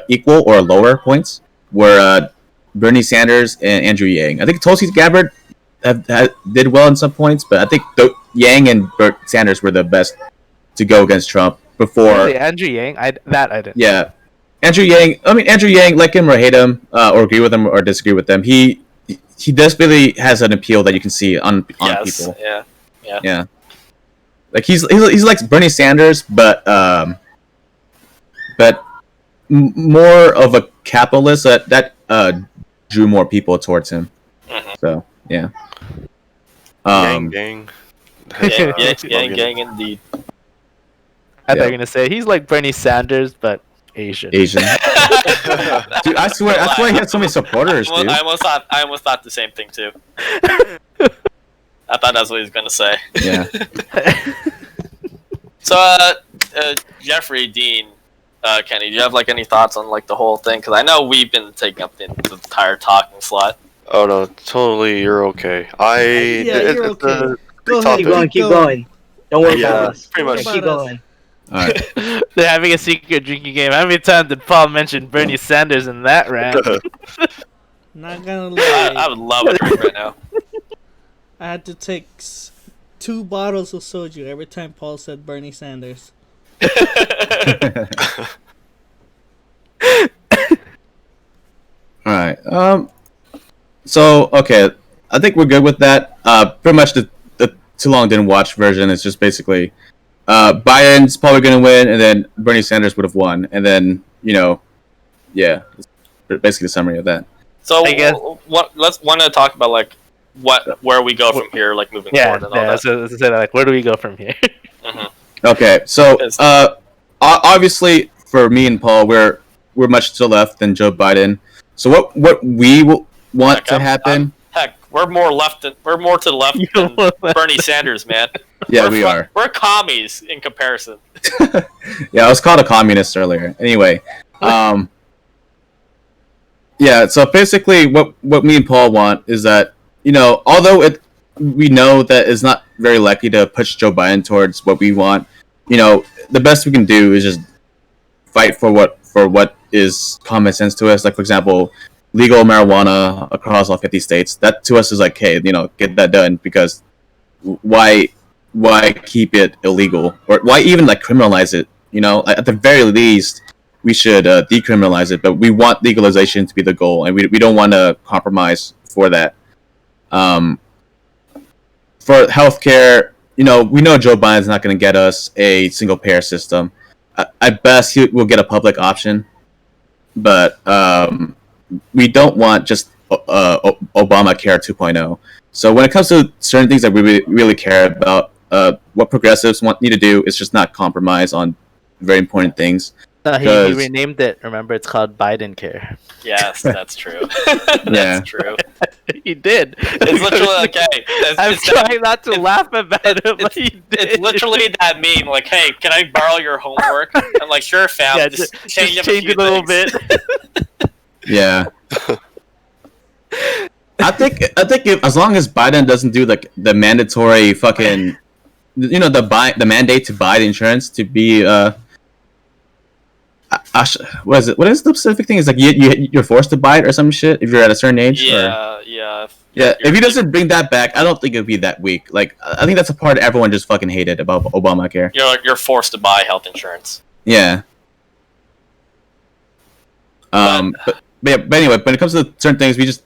equal or lower points, were Bernie Sanders and Andrew Yang. I think Tulsi Gabbard did well in some points, but I think Yang and Sanders were the best to go against Trump before. Really, Andrew Yang? I didn't. Yeah. Andrew Yang, like him or hate him, or agree with him or disagree with them, he desperately has an appeal that you can see on people. Yeah. Like he's like Bernie Sanders, but more of a capitalist that drew more people towards him. Mm-hmm. So yeah. Gang. Gang, indeed. I thought you were gonna say he's like Bernie Sanders, but Asian. Dude, I swear he had so many supporters, dude. I almost thought the same thing too. I thought that's what he was gonna say. Yeah. So, Jeffrey, Dean, Kenny, do you have like any thoughts on like the whole thing? Because I know we've been taking up the entire talking slot. Oh no, totally, you're okay. You're okay. Go ahead, Keep going. Don't worry about us. Pretty much. Keep going. All right. They're having a secret drinking game. How many times did Paul mention Bernie Sanders in that rant? Not gonna lie. I would love a drink right now. I had to take 2 bottles of soju every time Paul said Bernie Sanders. All right. So okay, I think we're good with that. Pretty much the too long didn't watch version is just basically Biden's probably going to win, and then Bernie Sanders would have won, and then it's basically the summary of that. So let's want to talk about like where we go from here, like moving forward and all that. So to say that, like, where do we go from here? Mm-hmm. Okay, so obviously for me and Paul, we're much to the left than Joe Biden. So what we want to happen? We're more to the left than Bernie Sanders, man. Yeah, we are. We're commies in comparison. Yeah, I was called a communist earlier. Anyway, yeah. So basically, what me and Paul want is that, although we know that it's not very likely to push Joe Biden towards what we want, the best we can do is just fight for what is common sense to us. Like, for example, legal marijuana across all 50 states. That to us is like, hey, get that done, because why keep it illegal, or why even like criminalize it? At the very least, we should decriminalize it. But we want legalization to be the goal, and we don't want to compromise for that. For healthcare, we know Joe Biden's not going to get us a single payer system. At best, he will get a public option, but we don't want just Obamacare 2.0. So when it comes to certain things that we really care about, what progressives need to do is just not compromise on very important things. He renamed it. Remember, it's called Biden Care. Yes, that's true. That's Yeah. true. He did. It's literally okay. I'm trying not to laugh about it, but he did. It's literally that meme. Like, hey, can I borrow your homework? I'm like, sure, fam. Yeah, just just change it a little bit. Yeah. I think as long as Biden doesn't do like the mandatory fucking, the mandate to buy the insurance to be what is it? What is the specific thing? Is like you're forced to buy it or some shit if you're at a certain age. Yeah. If he doesn't bring that back, I don't think it'd be that weak. Like, I think that's a part everyone just fucking hated about Obamacare. You're forced to buy health insurance. Yeah. But anyway, when it comes to certain things, we just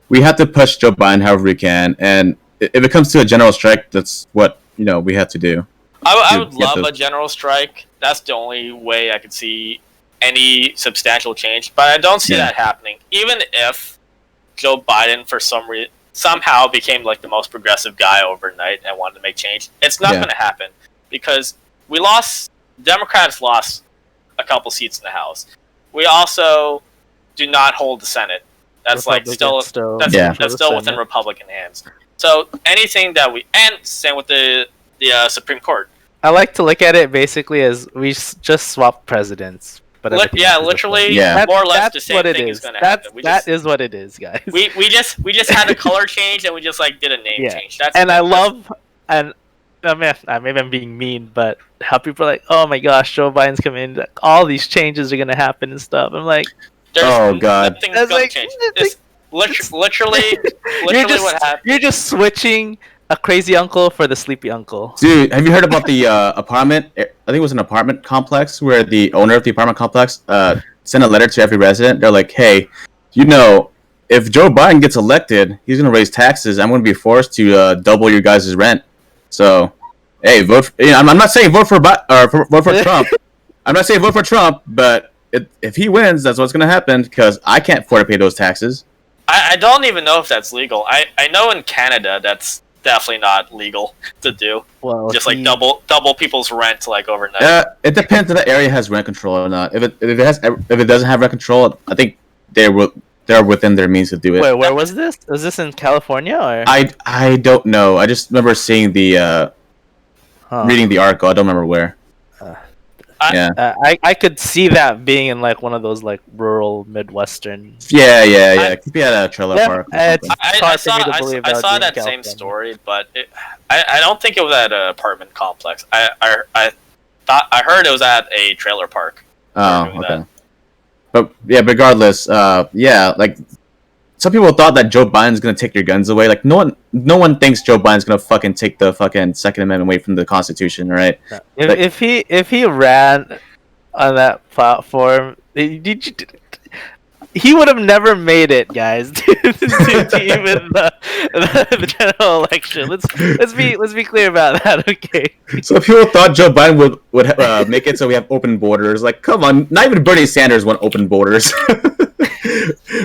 we have to push Joe Biden however we can, and if it comes to a general strike, that's what we have to do. I would love a general strike. That's the only way I could see any substantial change, but I don't see that happening. Even if Joe Biden, for some reason, somehow became like the most progressive guy overnight and wanted to make change, it's not going to happen, because Democrats lost a couple seats in the House. We also do not hold the Senate. That's still within Republican hands. So anything that and same with the Supreme Court. I like to look at it basically as we just swapped presidents. But literally, more or less the same thing is going to happen. That is what it is, guys. We just had a color change, and we just did a name change. Maybe I'm being mean, but how people are like, oh my gosh, Joe Biden's coming in, all these changes are gonna happen and stuff. I'm like, oh god, nothing's gonna change. It's literally what happened. You're just switching a crazy uncle for the sleepy uncle. Dude, have you heard about the apartment? I think it was an apartment complex where the owner of the apartment complex sent a letter to every resident. They're like, hey, if Joe Biden gets elected, he's gonna raise taxes. I'm gonna be forced to double your guys' rent. So, hey, vote. I'm not saying vote for Trump. I'm not saying vote for Trump, but if he wins, that's what's gonna happen, because I can't afford to pay those taxes. I don't even know if that's legal. I know in Canada that's definitely not legal to do. Well, just double people's rent overnight. It depends if the area has rent control or not. If it doesn't have rent control, I think they're within their means to do it. Wait, where was this? Was this in California or? I don't know. I just remember seeing reading the article. I don't remember where. I could see that being in one of those rural Midwestern. Yeah. It could be at a trailer park. I saw that same story, but I don't think it was at an apartment complex. I heard it was at a trailer park. Oh, okay. But yeah, regardless, some people thought that Joe Biden's gonna take your guns away. Like no one thinks Joe Biden's gonna fucking take the fucking Second Amendment away from the Constitution, right? If he ran on that platform, he would have never made it, guys, to even the general election. Let's be clear about that, okay? So people thought Joe Biden would make it so we have open borders. Like, come on, not even Bernie Sanders want open borders.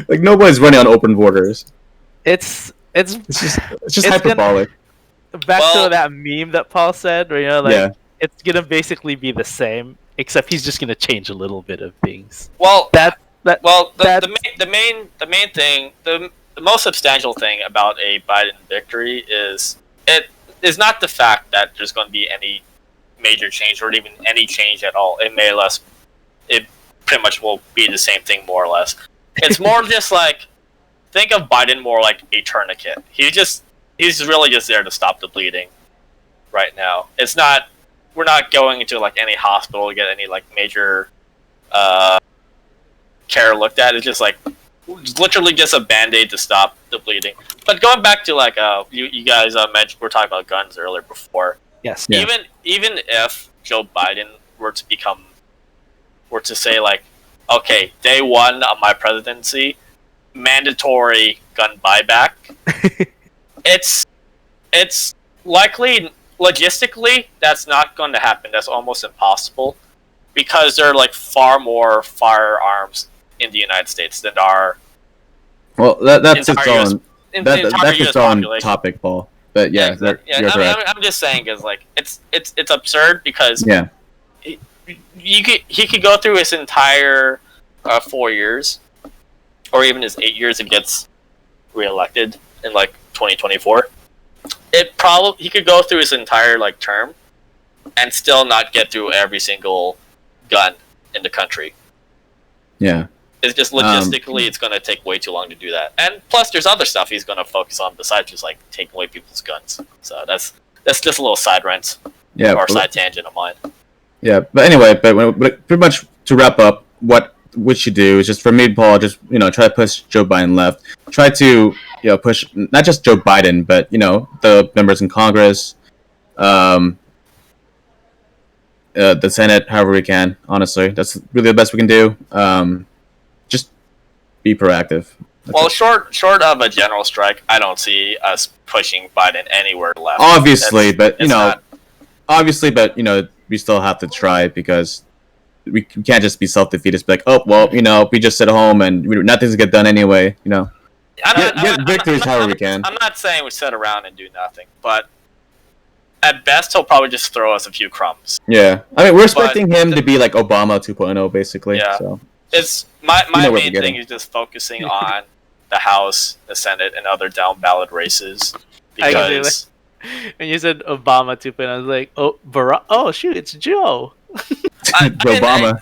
Like, nobody's running on open borders. It's just hyperbolic. Back to that meme that Paul said, where it's gonna basically be the same, except he's just gonna change a little bit of things. The main thing, the most substantial thing about a Biden victory is not the fact that there's going to be any major change or even any change at all. It pretty much will be the same thing more or less. It's more just think of Biden more like a tourniquet. He's really just there to stop the bleeding right now. It's not we're not going into like any hospital to get any like major care looked at. It's just like literally just a band-aid to stop the bleeding. But going back to like you guys mentioned, we were talking about guns earlier before. Yes. Yeah. Even if Joe Biden were to say like, okay, day one of my presidency, mandatory gun buyback, it's likely logistically that's not going to happen. That's almost impossible because there are like far more firearms in the United States than are. Well, that's its entire own. in the entire That's US its own population. topic, Paul. But yeah, you're correct. I'm just saying is like it's absurd because Yeah. he could go through his entire 4 years, or even his 8 years if he gets reelected in like 2024. He could go through his entire like term, and still not get through every single gun in the country. Yeah. It's just logistically, it's going to take way too long to do that. And plus, there's other stuff he's going to focus on besides just like taking away people's guns. So that's just a little side rant Yeah. or side tangent of mine. Yeah, but anyway, but pretty much to wrap up, what we should do is just for me, Paul, just try to push Joe Biden left. Try to push not just Joe Biden, but the members in Congress, the Senate, however we can. Honestly, that's really the best we can do. Just be proactive. Well, short of a general strike, I don't see us pushing Biden anywhere left. Obviously, It's but we still have to try because we can't just be self-defeatist. Be like, oh well, we just sit at home and nothing's get done anyway. Get victories however we can. I'm not saying we sit around and do nothing, but at best, he'll probably just throw us a few crumbs. Yeah, I mean, we're expecting him to be like Obama 2.0, basically. Yeah. So It's my what main we're thing getting. is just focusing on the House, the Senate, and other down ballot races I can do because When you said Obama 2.0, I was like, oh, Barack. Oh shoot, it's Joe. Obama.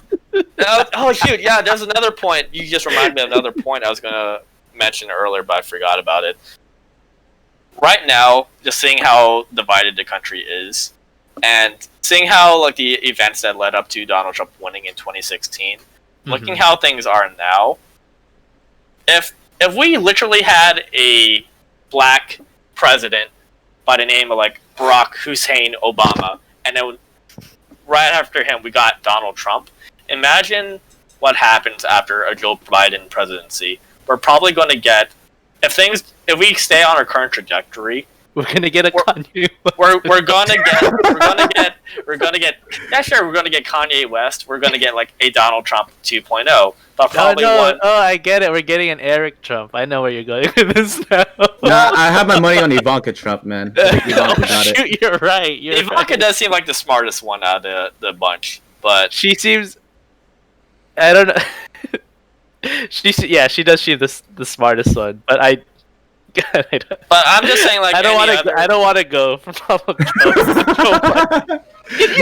oh shoot, yeah. There's another point. You just reminded me of another point I was gonna mention earlier, but I forgot about it. Right now, just seeing how divided the country is, and seeing how like the events that led up to Donald Trump winning in 2016, looking how things are now. If we literally had a black president by the name of like Barack Hussein Obama, and then right after him we got Donald Trump, imagine what happens after a Joe Biden presidency. We're probably going to get if we stay on our current trajectory, We're gonna get a Kanye. we're gonna get yeah, sure, we're gonna get Kanye West. We're gonna get like a Donald Trump 2.0, but probably one. Oh, I get it. We're getting an Eric Trump. I know where you're going with this now. Nah, I have my money on Ivanka Trump, man. Ivanka got it. Shoot, you're right. Ivanka does seem like the smartest one out of the bunch, but She seems. I don't know. She does seem the smartest one, but I. but I'm just saying like I don't want to go from Donald Trump to Joe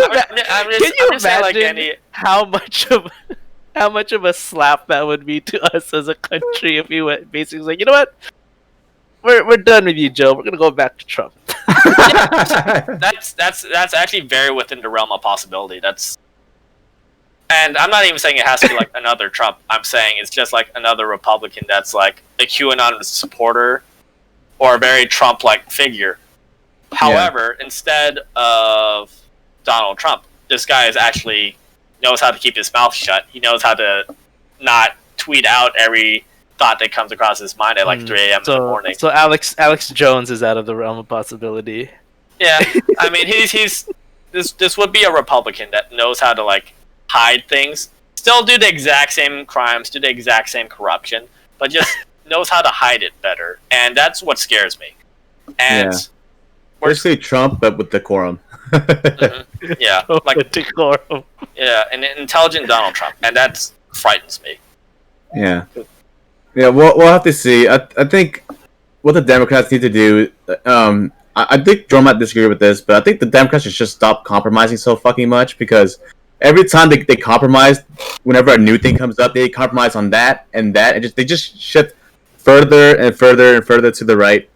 Biden. I'm Can you just saying like imagine how much of a slap that would be to us as a country if we went basically like, you know what? We're done with you, Joe. We're gonna go back to Trump. that's actually very within the realm of possibility. And I'm not even saying it has to be like another Trump. I'm saying it's just like another Republican that's like a QAnon supporter or a very Trump-like figure. However, instead of Donald Trump, this guy is actually knows how to keep his mouth shut. He knows how to not tweet out every thought that comes across his mind at like 3 a.m. in the morning. So Alex Jones is out of the realm of possibility. Yeah, I mean this would be a Republican that knows how to like hide things, still do the exact same crimes, do the exact same corruption, but just knows how to hide it better, and that's what scares me. And basically Trump, but with decorum. Yeah, like decorum. Yeah, an intelligent Donald Trump, and that frightens me. Yeah, we'll have to see. I think what the Democrats need to do. I think Joe might disagree with this, but I think the Democrats should just stop compromising so fucking much because every time they compromise, whenever a new thing comes up, they compromise on that, and they just shift further and further and further to the right,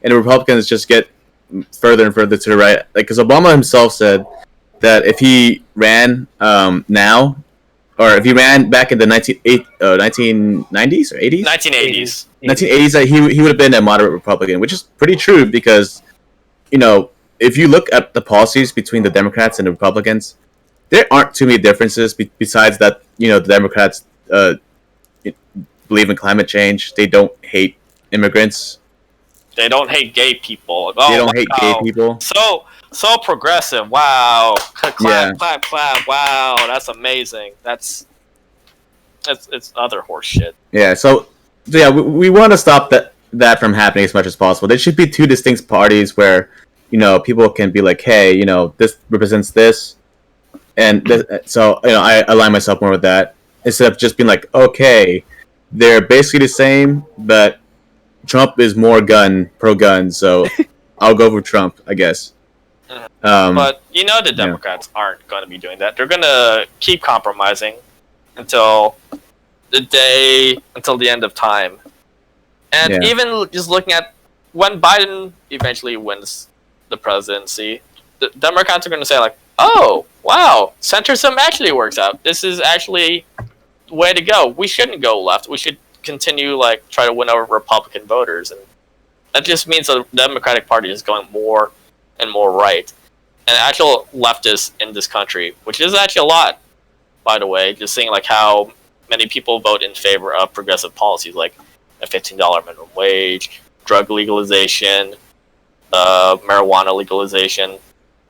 and the Republicans just get further and further to the right. Like, because Obama himself said that if he ran now, or if he ran back in the 1990s or 80s, 1980s. 1980s, that he would have been a moderate Republican, which is pretty true because, if you look at the policies between the Democrats and the Republicans, there aren't too many differences besides that, the Democrats believe in climate change. They don't hate immigrants. They don't hate gay people. They don't hate gay people. So progressive. Wow. Clap, clap, clap. Wow, that's amazing. It's other horse shit. Yeah. So yeah, we want to stop that from happening as much as possible. There should be two distinct parties where, people can be like, hey, this represents this, and so I align myself more with that instead of just being like, okay, they're basically the same, but Trump is more pro gun, so I'll go for Trump, I guess. But the Democrats aren't going to be doing that. They're going to keep compromising until the end of time. And even just looking at when Biden eventually wins the presidency, the Democrats are going to say like, oh, wow, centrism actually works out. This is actually the way to go. We shouldn't go left. We should continue try to win over Republican voters. And that just means the Democratic Party is going more and more right. And actual leftists in this country, which is actually a lot, by the way, just seeing how many people vote in favor of progressive policies like a $15 minimum wage, drug legalization, marijuana legalization.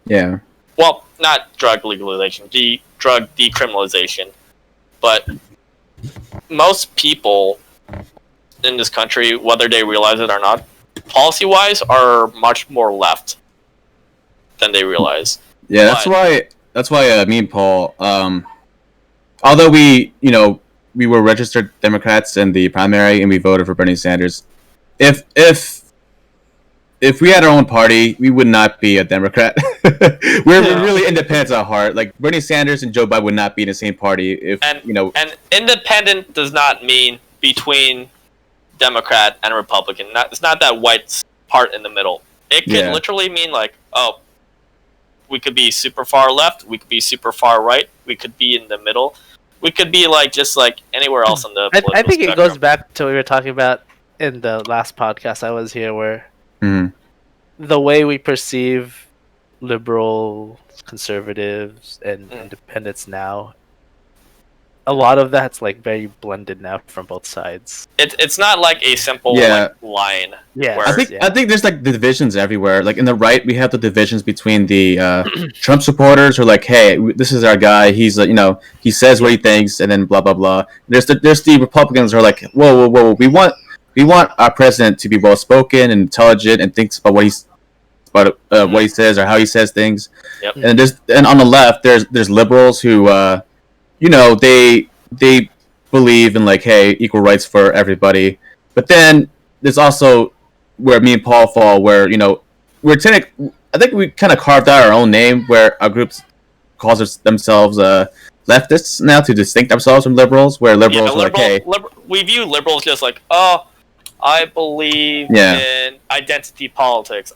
Yeah. Well, not drug legalization, drug decriminalization. But most people in this country, whether they realize it or not, policy-wise, are much more left than they realize. Yeah, that's why me and Paul, although we were registered Democrats in the primary and we voted for Bernie Sanders, if we had our own party, we would not be a Democrat. we're really independent at heart. Like Bernie Sanders and Joe Biden would not be in the same party And independent does not mean between Democrat and Republican. It's not that white part in the middle. It could literally mean we could be super far left, we could be super far right, we could be in the middle, we could be just anywhere else on the political I think spectrum. it goes back to what we were talking about in the last podcast I was here, where the way we perceive liberals, conservatives, and independents now, a lot of that's very blended now from both sides. It's not a simple line. Yeah, I think there's the divisions everywhere. Like in the right, we have the divisions between the Trump supporters who are like, hey, this is our guy. He's he says what he thinks, and then blah blah blah. There's the Republicans who are like, whoa, we want our president to be well spoken and intelligent and thinks about what he says or how he says things. Yep. And on the left, there's liberals who they believe in hey, equal rights for everybody. But then there's also where me and Paul fall, where I think we kind of carved out our own name, where our group calls themselves leftists now to distinct ourselves from liberals. Where liberals are hey, we view liberals just I believe in identity politics.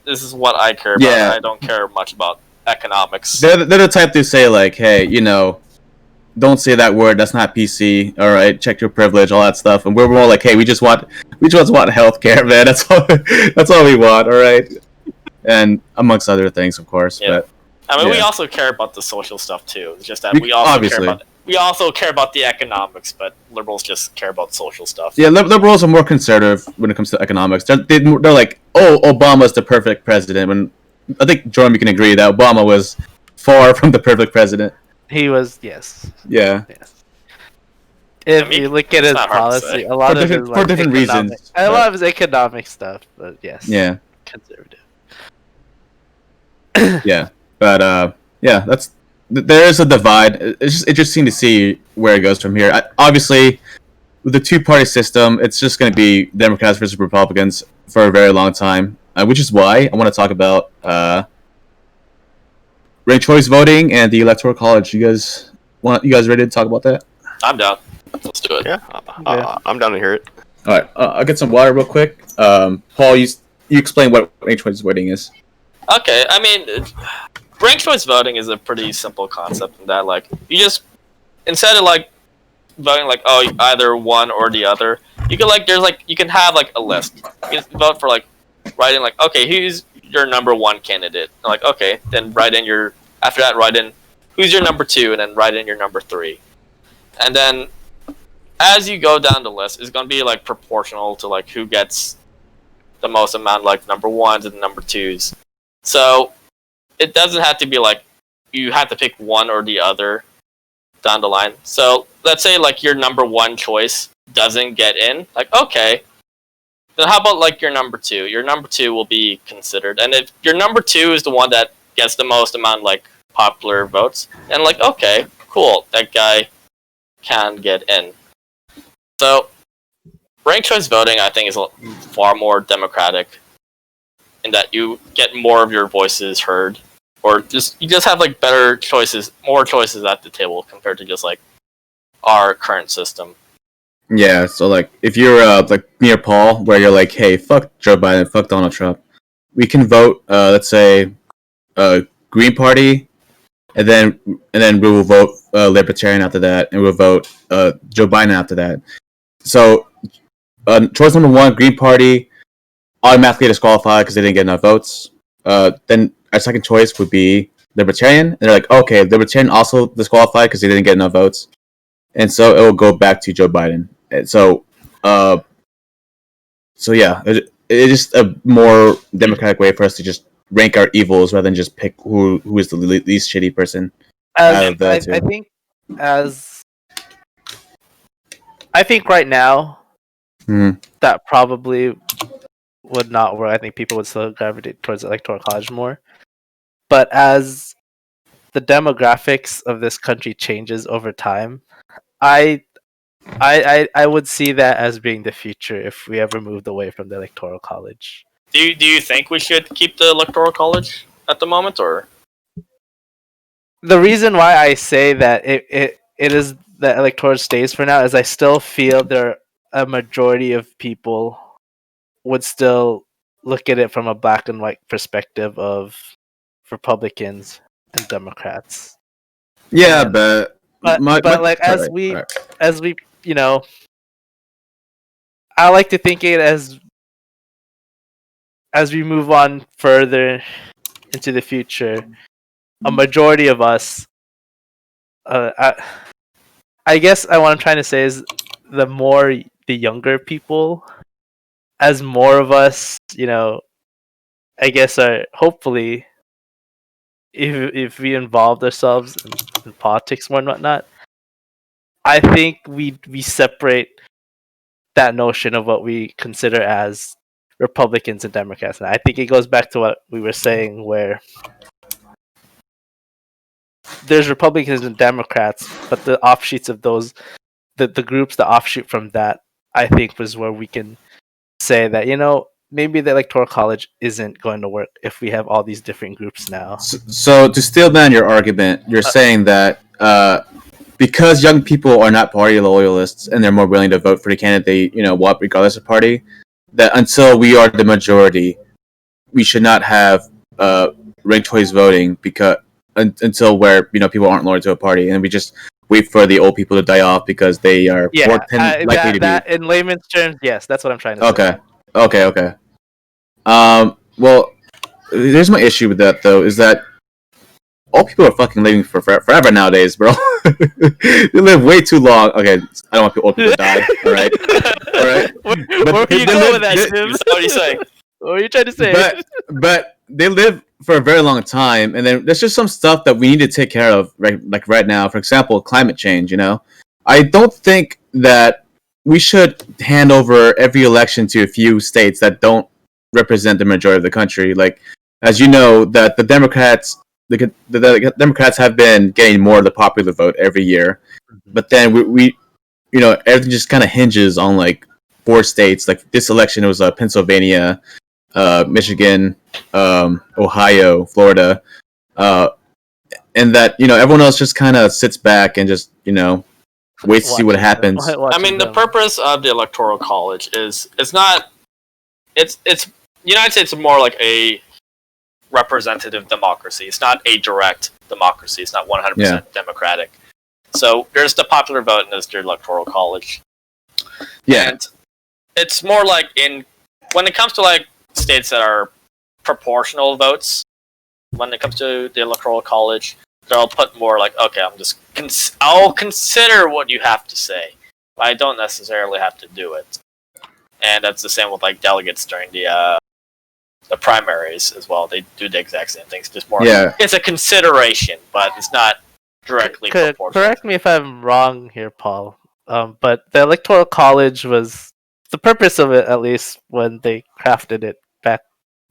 This is what I care about. I don't care much about economics. They're the type to say hey, don't say that word. That's not PC. All right, check your privilege, all that stuff. And we're more hey, we just want healthcare, man. That's all we want. All right, and amongst other things, of course. Yeah. But we also care about the social stuff too. It's just that we also care about the economics, but liberals just care about social stuff. Yeah, liberals are more conservative when it comes to economics. They're like, oh, Obama's the perfect president. When I think Jordan, you can agree that Obama was far from the perfect president. He was, yes. Yeah. Yes. If you look at his policy, a lot of his for different reasons. A lot of his economic stuff, but yes. Yeah. Conservative. Yeah, but there is a divide. It's just interesting to see where it goes from here. Obviously, with the two-party system, it's just going to be Democrats versus Republicans for a very long time, which is why I want to talk about ranked choice voting and the Electoral College. You guys ready to talk about that? I'm down. Let's do it. Yeah, I'm down to hear it. All right, I'll get some water real quick. Paul, you explain what ranked choice voting is. Okay, I mean, ranked choice voting is a pretty simple concept in that, like, you just, instead of, like, voting, like, oh, either one or the other, you can, like, you can have, like, a list. You can vote for, like, write in, like, okay, who's your number one candidate? And, like, okay, then write in after that, write in who's your number two, and then write in your number three. And then, as you go down the list, it's going to be, like, proportional to, like, who gets the most amount, like, number ones and number twos. So, it doesn't have to be, like, you have to pick one or the other down the line. So, let's say, like, your number one choice doesn't get in. Like, okay, then how about, like, your number two? Your number two will be considered. And if your number two is the one that gets the most amount, like, popular votes, and, like, okay, cool, that guy can get in. So, ranked choice voting, I think, is far more democratic in that you get more of your voices heard, or you just have, like, better choices, more choices at the table compared to just, like, our current system. Yeah, so like if you're like me or Paul, where you're like, hey, fuck Joe Biden, fuck Donald Trump, we can vote. Let's say, Green Party, and then we will vote Libertarian after that, and we'll vote Joe Biden after that. So, choice number one, Green Party, automatically disqualified because they didn't get enough votes. Then our second choice would be Libertarian, and they're like, okay, Libertarian also disqualified because they didn't get enough votes. And so it will go back to Joe Biden. And so, yeah, it's just a more democratic way for us to just rank our evils rather than just pick who is the least shitty person. I think right now that probably would not work. I think people would still gravitate towards electoral college more. But as the demographics of this country changes over time, I would see that as being the future if we ever moved away from the electoral college. Do you think we should keep the electoral college at the moment, or? The reason why I say that it is the electoral stays for now is I still feel a majority of people would still look at it from a black and white perspective of Republicans and Democrats. Yeah, And, but as we I like to think it as we move on further into the future, a majority of us, I guess what I'm trying to say is the younger people, as more of us, I guess are hopefully, if we involved ourselves in politics more and whatnot, I think we separate that notion of what we consider as Republicans and Democrats. And I think it goes back to what we were saying, where there's Republicans and Democrats, but the offshoots of those, the groups that offshoot from that, I think was where we can say that, maybe the electoral college isn't going to work if we have all these different groups now. So to steel man your argument, you're saying that because young people are not party loyalists and they're more willing to vote for the candidate they want regardless of party, that until we are the majority, we should not have ranked choice voting because until where people aren't loyal to a party, and we just wait for the old people to die off because they are more likely to be. In layman's terms, yes, that's what I'm trying to say. Okay. Well, there's my issue with that though, is that all people are fucking living for forever nowadays, bro. They live way too long. Okay, I don't want old people to die. All right. Where are you going with that, Tim? What are you saying? What are you trying to say? But they live for a very long time, and then there's just some stuff that we need to take care of, right now. For example, climate change. I don't think that we should hand over every election to a few states that don't represent the majority of the country. Like, as you know, that the Democrats have been getting more of the popular vote every year, but then we everything just kind of hinges on like 4 states. Like this election, it was Pennsylvania, Michigan, Ohio, Florida, and that everyone else just kind of sits back and just waits to see what happens. I mean, the purpose of the electoral college is it's United States is more like a representative democracy. It's not a direct democracy. It's not 100% democratic. So there's the popular vote and there's the electoral college. Yeah. And it's more like when it comes to like states that are proportional votes, when it comes to the electoral college, they'll put more like, okay, I'll consider what you have to say, but I don't necessarily have to do it. And that's the same with like delegates during the primaries as well. They do the exact same things, just more. Yeah. It's a consideration, but it's not directly proportional. Correct me if I'm wrong here, Paul. But the electoral college was the purpose of it, at least when they crafted it back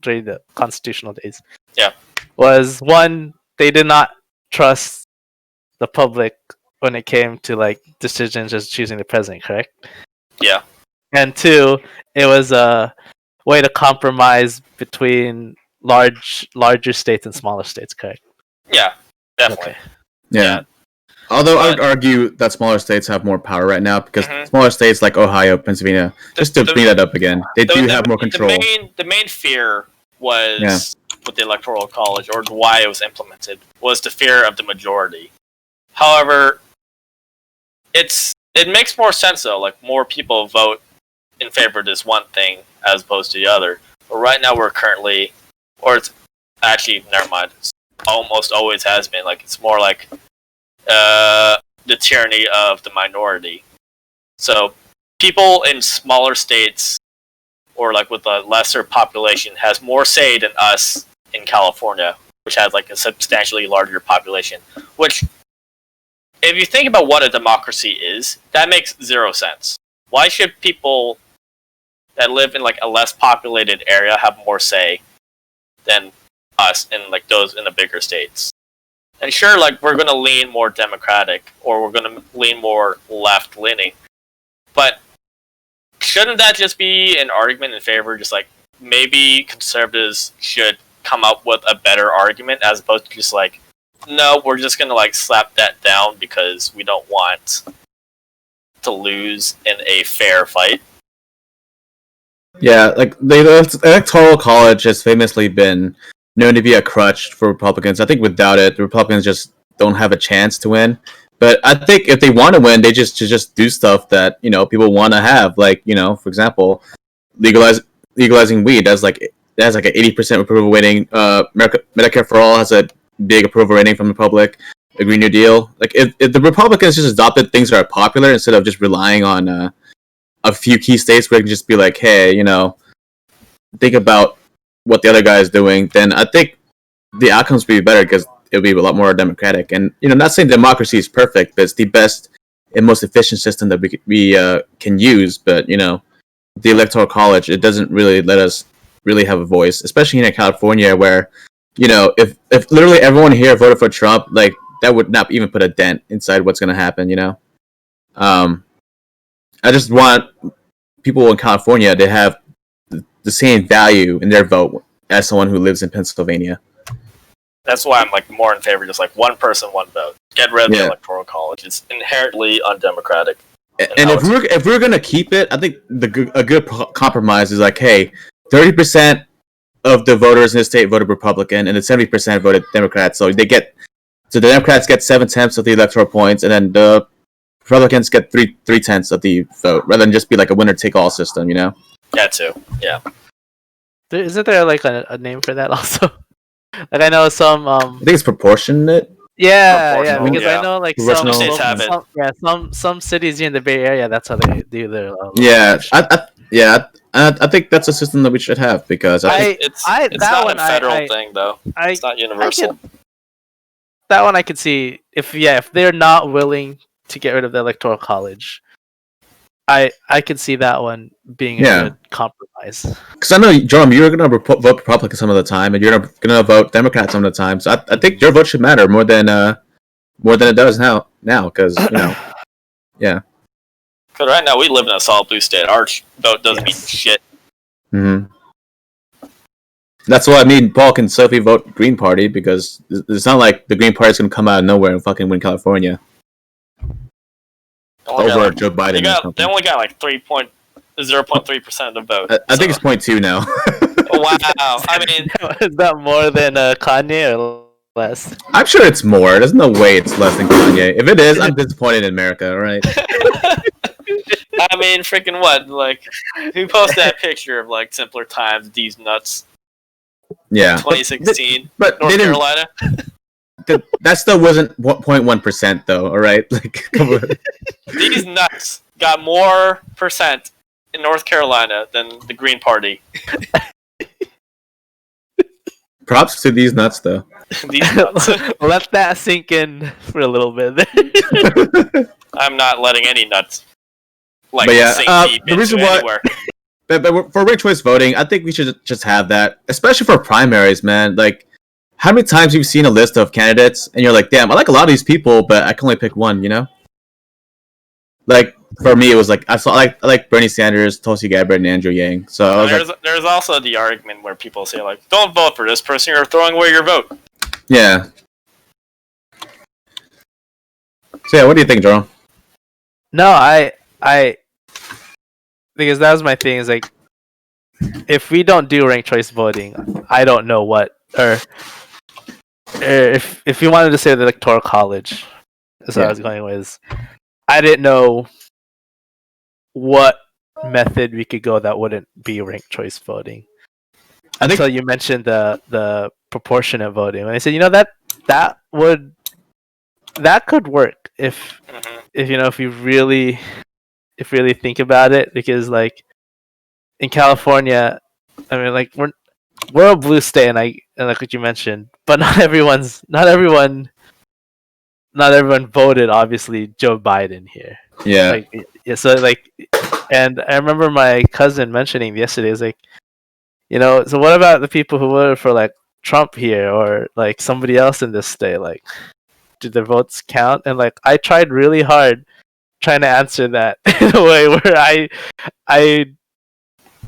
during the constitutional days. Yeah. Was one, they did not trust the public when it came to like decisions as choosing the president, correct? Yeah. And two, it was a way to compromise between larger states and smaller states, correct? Yeah, definitely. Okay. Yeah. Although I would argue that smaller states have more power right now because smaller states like Ohio, Pennsylvania, just to bring that up again, they do have more control. The main fear was with the electoral college, or why it was implemented, was the fear of the majority. However, it makes more sense though. Like more people vote in favor of this one thing as opposed to the other. But right now we're currently, or it's actually never mind. It's almost always has been like it's more like the tyranny of the minority. So people in smaller states or like with a lesser population has more say than us in California, which has like a substantially larger population. Which, if you think about what a democracy is, that makes zero sense. Why should people that live in like a less populated area have more say than us in like those in the bigger states? And sure, like we're gonna lean more democratic or we're gonna lean more left leaning, but shouldn't that just be an argument in favor? Just like maybe conservatives should come up with a better argument as opposed to just like, no, we're just gonna like slap that down because we don't want to lose in a fair fight. Yeah, like the electoral college has famously been known to be a crutch for Republicans. I think without it, the Republicans just don't have a chance to win. But I think if they want to win, they just do stuff that people want to have. Like for example, legalizing weed. That's like an 80% approval rating. Medicare for All has a big approval rating from the public. The Green New Deal. Like if the Republicans just adopted things that are popular instead of just relying on a few key states where it can just be like, hey, think about what the other guy is doing, then I think the outcomes would be better because it'll be a lot more democratic. And not saying democracy is perfect, but it's the best and most efficient system that we can use. But the electoral college, it doesn't really let us really have a voice, especially in California, where if literally everyone here voted for Trump, like that would not even put a dent inside what's going to happen. I just want people in California to have the same value in their vote as someone who lives in Pennsylvania. That's why I'm like more in favor of just like one person, one vote. Get rid of the electoral college. It's inherently undemocratic. And if we're gonna keep it, I think a good compromise is like, hey, 30% of the voters in the state voted Republican, and then 70% voted Democrat. So the Democrats get 7/10 of the electoral points, and then the Republicans get 3/10 of the vote, rather than just be like a winner take all system. Yeah, too. Yeah. Isn't there like a name for that also? Like I know some. I think it's proportionate. Yeah, because I know like Proportional. States have it. some cities here in the Bay Area, that's how they do their. I think that's a system that we should have because I think It's not a federal thing though. It's not universal. That one I could see if they're not willing to get rid of the electoral college. I could see that one being a good compromise. Because I know, Jerome, you're going to vote Republican some of the time, and you're going to vote Democrat some of the time. So I think your vote should matter more than it does now. Because yeah. Because right now we live in a solid blue state. Our vote doesn't mean shit. Mm-hmm. That's why Paul can safely vote Green Party because it's not like the Green Party is going to come out of nowhere and fucking win California. Over Joe Biden. They only got like 0.3% of the vote. I think it's 0.2 now. Wow. I mean, Is that more than Kanye or less? I'm sure it's more. There's no way it's less than Kanye. If it is, I'm disappointed in America. All right. freaking what? Like, who posted that picture of like simpler times? These nuts. Yeah. 2016, But North they didn't. Carolina. That still wasn't 0.1% though. All right. Like, come on. These nuts got more percent in North Carolina than the Green Party. Props to these nuts though. These nuts. Let that sink in for a little bit. I'm not letting any nuts like But yeah, sink deep the reason into why- anywhere. But for ranked choice voting, I think we should just have that, especially for primaries, man. Like, how many times you've seen a list of candidates and you're like, damn, I like a lot of these people, but I can only pick one, you know? Like, for me, it was like, I like Bernie Sanders, Tulsi Gabbard, and Andrew Yang. So I was like, There's also the argument where people say like, don't vote for this person, you're throwing away your vote. yeah. So yeah, what do you think, Jerome? No, I because that was my thing. Is like, if we don't do ranked choice voting, I don't know what, or if you wanted to say the electoral college, that's what I was going with. I didn't know what method we could go that wouldn't be ranked choice voting. I think Until you mentioned the proportionate voting, and I said, that could work if you really think about it, because like in California, I mean, like we're a blue state, and like what you mentioned, but not everyone voted obviously Joe Biden here. yeah. Like, yeah, so like, and I remember my cousin mentioning yesterday, is like, so what about the people who voted for like Trump here, or like somebody else in this state? Like, do their votes count? And like, I tried really hard trying to answer that in a way where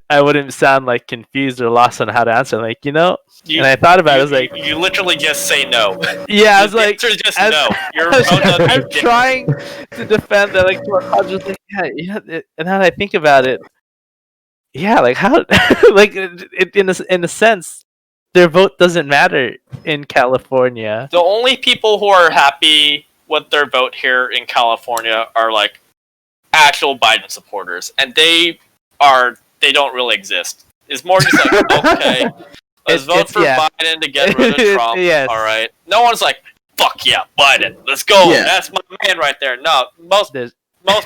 I wouldn't sound like confused or lost on how to answer. Like, and I thought about it. I was like, you literally just say no. yeah, I was The like, answer is just as- no. Your I was- vote doesn't I'm exist. trying to defend the electoral college. Just like, and now that I think about it, yeah, like how, like in a sense, their vote doesn't matter in California. The only people who are happy with their vote here in California are like actual Biden supporters, and they don't really exist. It's more just like, okay, let's vote for Biden to get rid of Trump. Yes. All right, no one's like, fuck yeah, Biden, let's go. Yeah. That's my man right there. No, most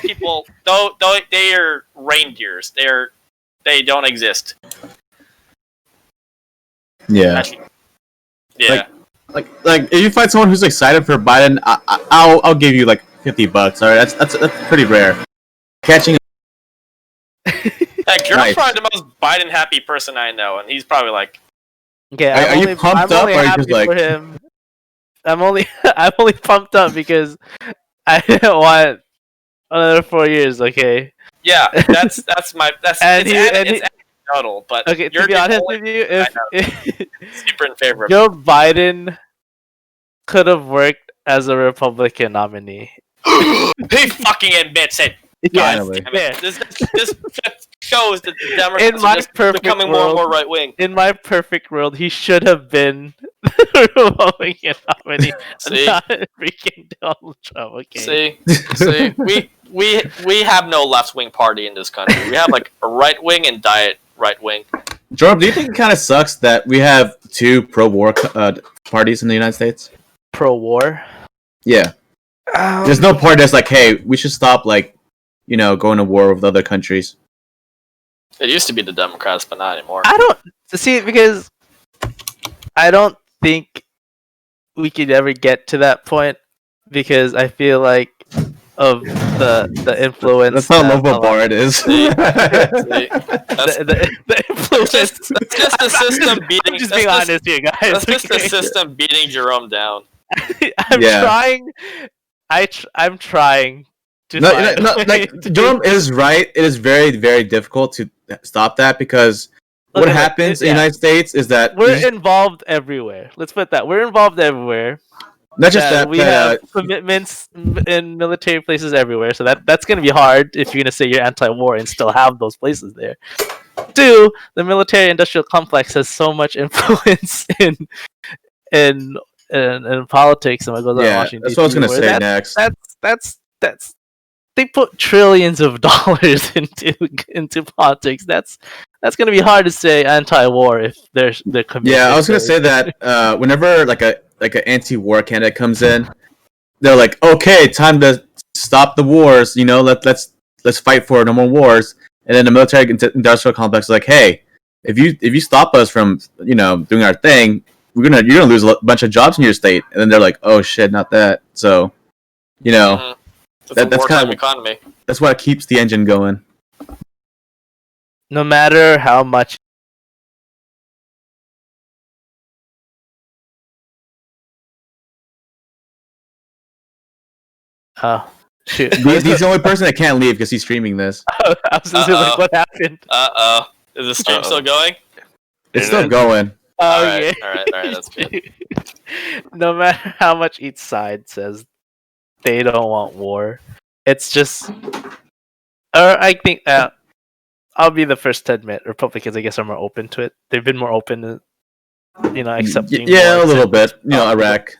people, though they are reindeers. They don't exist. Yeah. Actually, yeah. Like if you find someone who's excited for Biden, I'll give you like $50. All right, that's pretty rare. Catching. Heck, you're Nice. probably the most Biden happy person I know, and he's probably like, Okay, Are you pumped up, or are you just like- for him? I'm only pumped up because I didn't want another 4 years. Okay. yeah, that's And it's anecdotal, but Okay. you're To be the honest only with you, if super in favor of Joe Biden could have worked as a Republican nominee. He fucking admits it. Yes, Finally. Damn it. yeah. This shows that the In Democrats my are just perfect becoming more and world- more right wing. In my perfect world, he should have been the Republican nominee, See? not freaking Donald Trump. Okay. See, we have no left wing party in this country. We have like a right wing and diet right wing. Jordan, do you think it kind of sucks that we have two pro-war parties in the United States? Pro-war. Yeah. There's no party that's like, hey, we should stop going to war with other countries. It used to be the Democrats, but not anymore. I don't see, because I don't think we could ever get to that point, because I feel like of the influence. That's how that low a lot- bar it is. See? That's the influence. just the system beating. I'm just being honest here, guys. That's just the okay? system beating Jerome down. I'm Yeah. trying. I'm trying to. No, find no, a way like to- Jerome is right. It is very, very difficult to stop that, because what Look, happens in the yeah. United States is that We're involved everywhere. Let's put that. We're involved everywhere. not just that, We have commitments in military places everywhere. So that's going to be hard if you're going to say you're anti-war and still have those places there. Two, the military-industrial complex has so much influence in politics and what goes on in Yeah, Washington. that's what I was DC, gonna where say next. That's they put trillions of dollars into politics. That's gonna be hard to say anti-war if they're committed. Yeah, I was gonna say that whenever like an anti-war candidate comes in, they're like, okay, time to stop the wars. You know, let's fight for no more wars. And then the military-industrial complex is like, hey, if you stop us from doing our thing, you're gonna lose a bunch of jobs in your state. And then they're like, oh shit, not that. So, that's kind of economy. that's what keeps the engine going. No matter how much. Oh, shoot. He's the only person that can't leave because he's streaming this. I was just like, what happened? Is the stream still going? It's still going. All Okay. right, that's good. No matter how much each side says they don't want war, it's just. Or I think I'll be the first to admit Republicans, I guess, are more open to it. They've been more open to, accepting. Yeah, war a little bit. Iraq.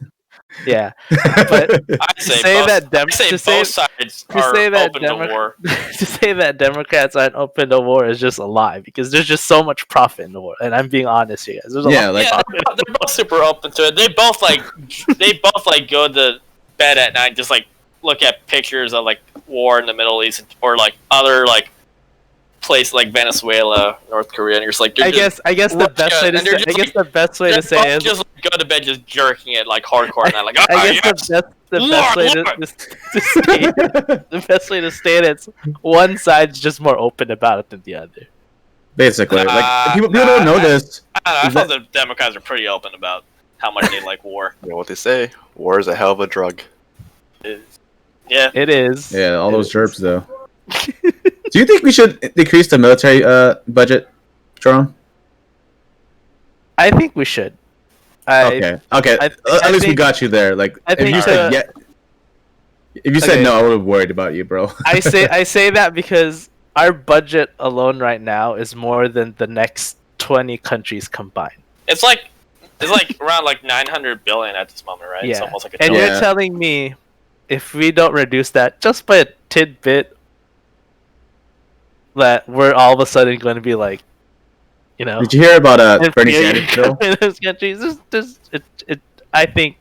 Yeah, but I say both sides are open to war. to say that Democrats aren't open to war is just a lie because there's just so much profit in the war, and I'm being honest here, guys. There's a lot of profit. They're both super open to it. They both go to bed at night, just like look at pictures of like war in the Middle East or like other like place like Venezuela, North Korea, and you're just like, I guess the best way to say, the best way to say is just like, go to bed just jerking it like hardcore and like I guess the best way to state the best way to state it's one side's just more open about it than the other. Basically, like people don't know this. I thought the Democrats are pretty open about how much they like war. You know what they say? War is a hell of a drug. Yeah, it is. Yeah, all those jerks though. Do you think we should decrease the military budget, Jerome? I think we should. Okay. At least we got you there. Like, if you said no, I would have worried about you, bro. I say that because our budget alone right now is more than the next 20 countries combined. It's like around like 900 billion at this moment, right? Yeah. It's almost like a and trillion. you're telling me if we don't reduce that just by a tidbit, that we're all of a sudden going to be like, Did you hear about Bernie Sanders bill? In those countries, I think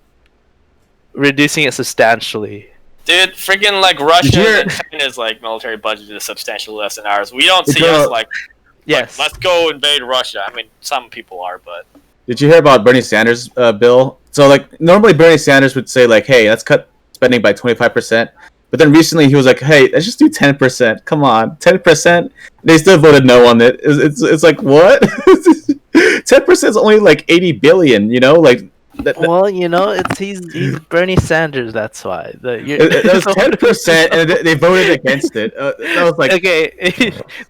reducing it substantially. Dude, freaking like Russia and China's like military budget is substantially less than ours. We don't see us like, yes, let's go invade Russia. I mean, some people are, but. Did you hear about Bernie Sanders' bill? So like normally Bernie Sanders would say like, hey, let's cut spending by 25%. But then recently he was like, "Hey, let's just do 10%. Come on, 10%." They still voted no on it. It's like what? 10% is only like 80 billion. Like. Well, he's Bernie Sanders. That's why. It was 10%, and they voted against it. That was like, okay,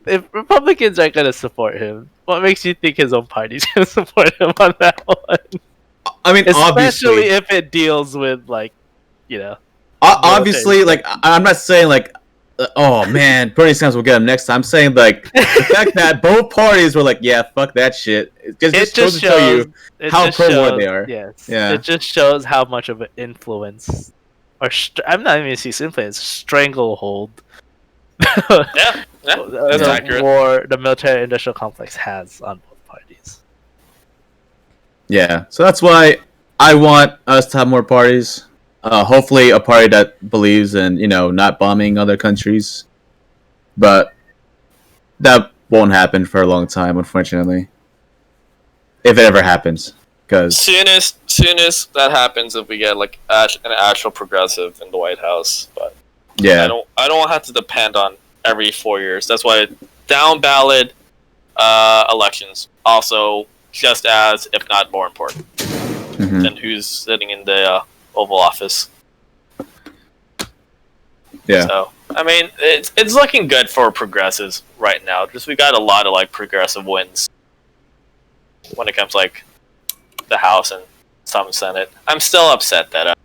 if Republicans aren't gonna support him, what makes you think his own party's gonna support him on that one? I mean, especially obviously, if it deals with like, obviously, like I'm not saying like, oh man, Bernie Sanders will get him next time. I'm saying like the fact that both parties were like, yeah, fuck that shit. It just goes to show you how pro-war they are. Yes, yeah. It just shows how much of an influence, or I'm not even gonna see influence, stranglehold. Yeah, that's accurate. War the military-industrial complex has on both parties. Yeah, so that's why I want us to have more parties. Hopefully a party that believes in, not bombing other countries. But that won't happen for a long time, unfortunately. If it ever happens. Because soonest that happens if we get like an actual progressive in the White House. But yeah. I don't have to depend on every 4 years. That's why down ballot elections also just as, if not more important, than who's sitting in the Oval Office. Yeah. So I mean, it's looking good for progressives right now. Just we got a lot of like progressive wins when it comes like the House and some Senate. I'm still upset that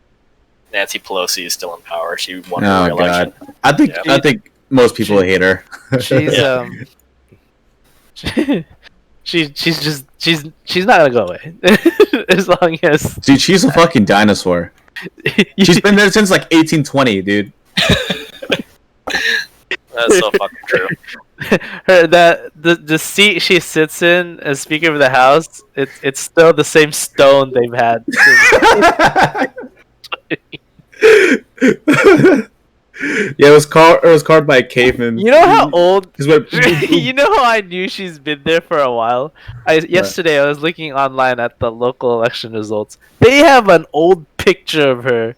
Nancy Pelosi is still in power. She won the re-election. God. I think most people hate her. She's she's not gonna go away as long as Dude, she's a fucking dinosaur. She's been there since like 1820, dude. That's so fucking true. the seat she sits in as Speaker of the House, it's still the same stone they've had. Yeah, it was carved by a caveman. You know how old? What- You know how I knew she's been there for a while. Yesterday I was looking online at the local election results. They have an old picture of her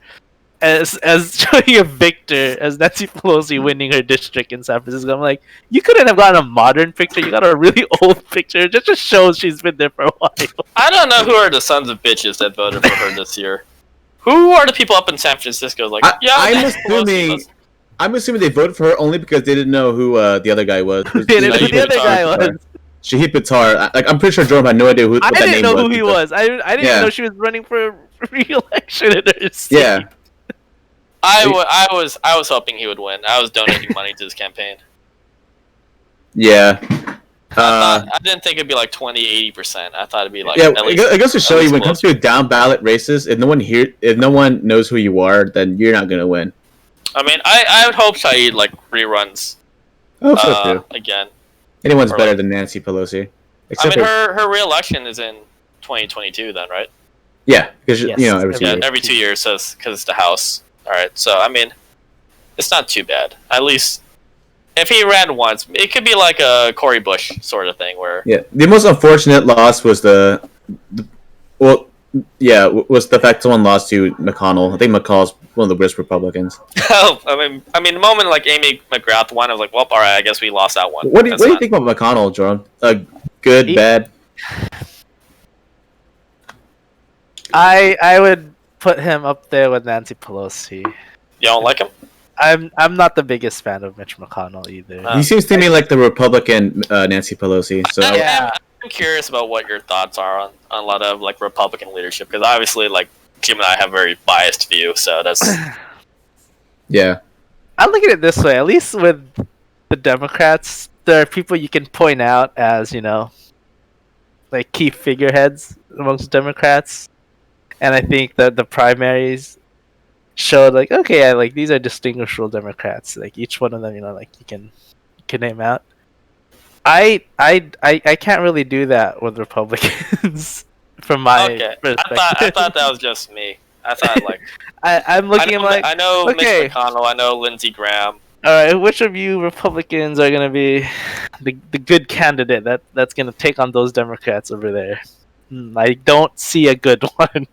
as showing a victor as Nancy Pelosi winning her district in San Francisco. I'm like, you couldn't have gotten a modern picture. You got a really old picture. It just shows she's been there for a while. I don't know who are the sons of bitches that voted for her this year. Who are the people up in San Francisco? Like, I'm assuming they voted for her only because they didn't know who the other guy was. Who the other guy was? Shahid Buttar. Like, I'm pretty sure Jordan had no idea what I that didn't name know was. who he was. I didn't even know she was running for re-election in her state. Yeah. I was hoping he would win. I was donating money to his campaign. Yeah. I didn't think it'd be like 20-80%. I thought it'd be like Yeah, at least, I guess to show you when it close. comes to down ballot races, if no one knows who you are, then you're not gonna win. I mean, I would hope Saeed like reruns I hope so too. again. Anyone's or better like- than Nancy Pelosi. I Except mean, for, her re-election is in 2022 then, right? yeah, because Yes. you know every 2 Yeah, years. every 2 years, because it's the House. All right, so I mean, it's not too bad. At least if he ran once, it could be like a Cory Bush sort of thing where. Yeah, the most unfortunate loss was was the fact someone lost to McConnell. I think McConnell's one of the worst Republicans. Oh, I mean, the moment like Amy McGrath won, I was like, well, all right, I guess we lost that one. What do you think about McConnell, Jordan? Good, bad? I would put him up there with Nancy Pelosi. You don't like him? I'm not the biggest fan of Mitch McConnell either. He seems to me like the Republican Nancy Pelosi. So Yeah. I'm curious about what your thoughts are on a lot of like Republican leadership, because obviously like Jim and I have a very biased view, so that's yeah, I look at it this way. At least with the Democrats, there are people you can point out as, like key figureheads amongst Democrats. And I think that the primaries showed like, okay, like these are distinguishable Democrats. Like each one of them, like you can name out. I can't really do that with Republicans from my perspective. I thought that was just me. I thought like I'm looking I know okay. Mitch McConnell, I know Lindsey Graham. All right, which of you Republicans are gonna be the good candidate that's gonna take on those Democrats over there? I don't see a good one.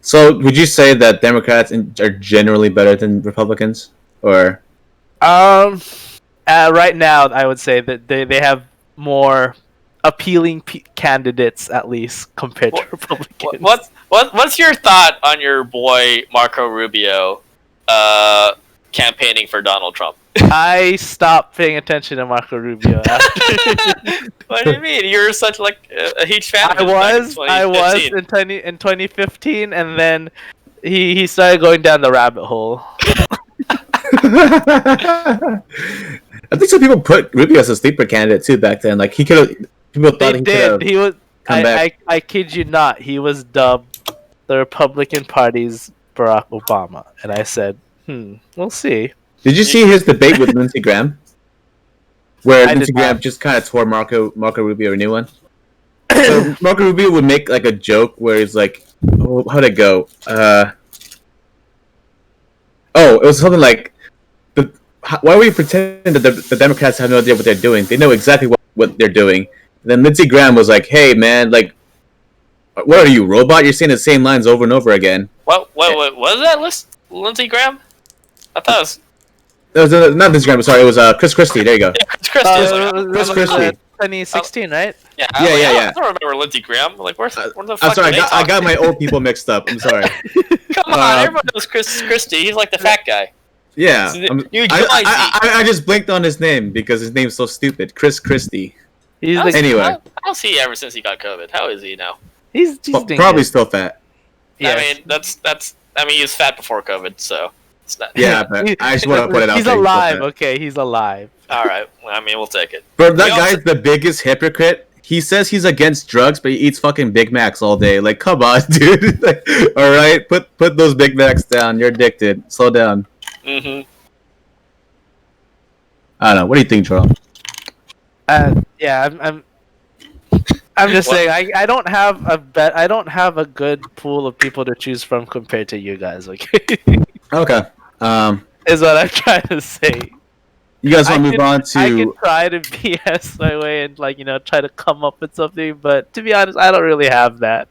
So would you say that Democrats are generally better than Republicans, or? Right now, I would say that they have more appealing candidates, at least compared to Republicans. What's your thought on your boy Marco Rubio campaigning for Donald Trump? I stopped paying attention to Marco Rubio after. What do you mean? You're such like a huge fan of his I was in 2015, and then he started going down the rabbit hole. I think some people put Rubio as a sleeper candidate too back then. Like he could have. People thought They he did. could He was. come back. I kid you not. He was dubbed the Republican Party's Barack Obama, and I said, we'll see. Did you see his debate with Lindsey Graham? Where I Lindsey did not. Graham just kind of tore Marco Rubio a new one. So Marco Rubio would make like a joke where he's like, how'd it go? It was something like, why are we pretending that the Democrats have no idea what they're doing? They know exactly what they're doing. And then Lindsey Graham was like, hey man, like, what are you, robot? You're saying the same lines over and over again. What was that Lindsey Graham? I thought it was It was not Lindsey Graham, sorry, it was Chris Christie. There you go. yeah, Chris Christie. Chris Christie. 2016, right? Yeah. Yeah. I don't remember Lindsey Graham. Like where the I'm fuck? sorry, are they I got talking? my old people mixed up. I'm sorry. Come on, everyone knows Chris Christie. He's like the fat guy. Yeah, You I just blinked on his name because his name's so stupid. Chris Christie. He's like, Anyway. How's he ever since he got COVID? How is he now? he's doing Probably good. still fat. Yeah. I mean, he was fat before COVID, so it's not. Yeah, but I just want to put it out He's there. alive. Okay, he's alive. All right. Well, I mean, we'll take it. Bro, that We also- guy's the biggest hypocrite. He says he's against drugs, but he eats fucking Big Macs all day. Like, come on, dude. Like, all right, put those Big Macs down. You're addicted. Slow down. Mm-hmm. I don't know. What do you think, Joel? Yeah, I'm just What? saying. I don't have a bet. I don't have a good pool of people to choose from compared to you guys. Okay, Okay. is what I'm trying to say. You guys want I to move can- on I can to? try to BS my way and try to come up with something, but to be honest, I don't really have that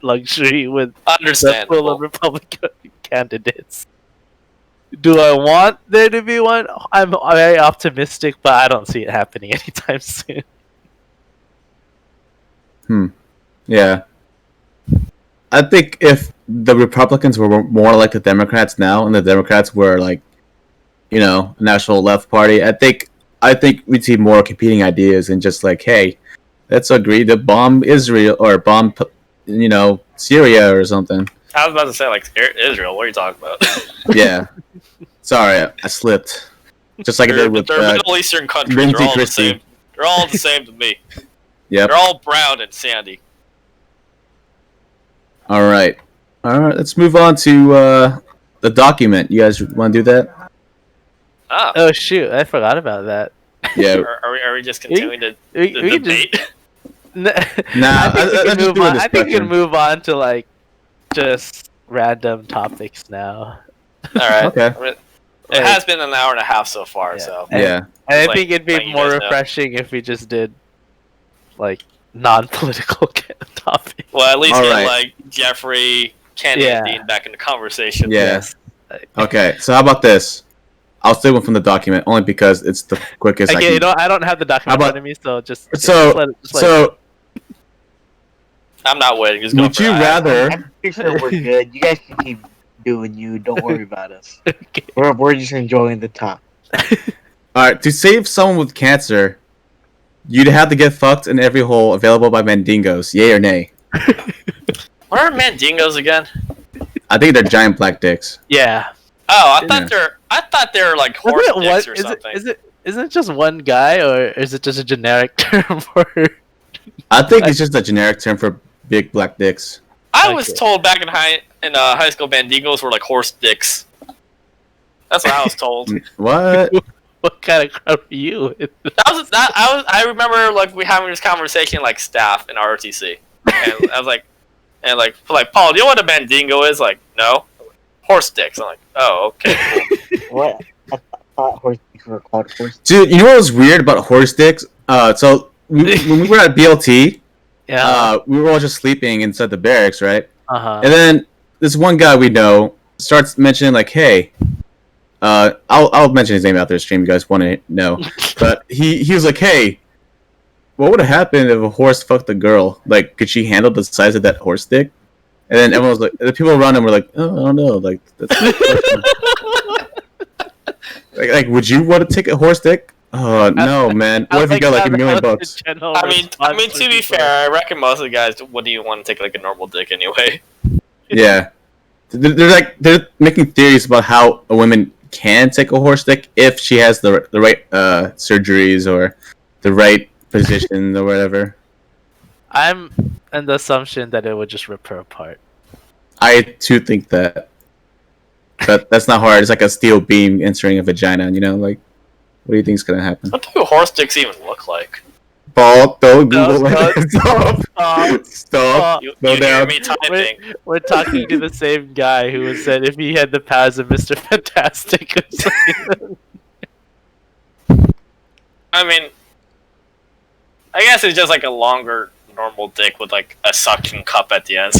luxury with the pool of Understandable. Republican candidates. Do I want there to be one? I'm very optimistic, but I don't see it happening anytime soon. Yeah. I think if the Republicans were more like the Democrats now, and the Democrats were like, a national left party, I think we'd see more competing ideas and just like, hey, let's agree to bomb Israel or bomb, Syria or something. I was about to say, like, Israel. What are you talking about? Yeah. Sorry, I slipped. Just like I they're did with Middle Eastern countries. Lindsey They're all the Christie. same. They're all the same to me. Yep. They're all brown and sandy. All right. Let's move on to the document. You guys want to do that? Ah. Oh shoot, I forgot about that. Yeah. Are we just continuing the We can debate? Nah, I think we can let's just move do a on. I think we can discussion. move on to like just random topics now. All right. Okay. I mean, it has been an hour and a half so far, Yeah. so And- Yeah. And I Like- think it'd be like you more guys know. refreshing if we just did like non-political topics. well, at least All get right. like Jeffrey, Kenny, and Yeah. Dean back in the conversation. Yeah. Okay. So how about this? I'll say one from the document only because it's the quickest. I Okay, can... I don't have the document How in about- front of me, so just So- let it So I'm not waiting. Just go would for you it. rather? I'm pretty sure we're good. You guys can keep doing you. Don't worry about us. Okay. We're just enjoying the talk. All right. To save someone with cancer, you'd have to get fucked in every hole available by Mandingos. Yay or nay? What are mandingos again? I think they're giant black dicks. Yeah. Oh, Yeah. I thought they were like horse Wasn't it dicks or one- something. isn't it just one guy, or is it just a generic term for? I think it's just a generic term for big black dicks. I was Okay. told back in high school, mandingos were like horse dicks. That's what I was told. What? What kind of crowd are you in? I remember like we having this conversation like staff in ROTC, and I was like, Paul, do you know what a mandingo is? Like, no, horse dicks. I'm like, oh, okay, cool. What? I thought horse dicks were called horse. Dude, you know what was weird about horse dicks? So when we were at BLT, Yeah. we were all just sleeping inside the barracks, right? Uh-huh. And then this one guy we know starts mentioning like, "Hey, I'll mention his name after the stream. You guys want to know?" But he was like, "Hey, what would have happened if a horse fucked a girl? Like, could she handle the size of that horse dick?" And then everyone was like, the people around him were like, "Oh, I don't know. Like, that's like, would you want to take a horse dick? Oh no, man. What if you got like $1 million bucks?" I mean, to be fair, I reckon most of the guys wouldn't even want to take like a normal dick anyway. Yeah, they're making theories about how a woman can take a horse dick if she has the right surgeries or the right position or whatever. I'm in the assumption that it would just rip her apart. I too think that, but that's not hard. It's like a steel beam entering a vagina. Like, what do you think's gonna happen? What do horse dicks even look like? Paul, don't No, Google it. Stop. Stop. You Slow hear down. me typing? We're talking to the same guy who said if he had the powers of Mr. Fantastic or something. I mean, I guess it's just like a longer normal dick with like a suction cup at the end.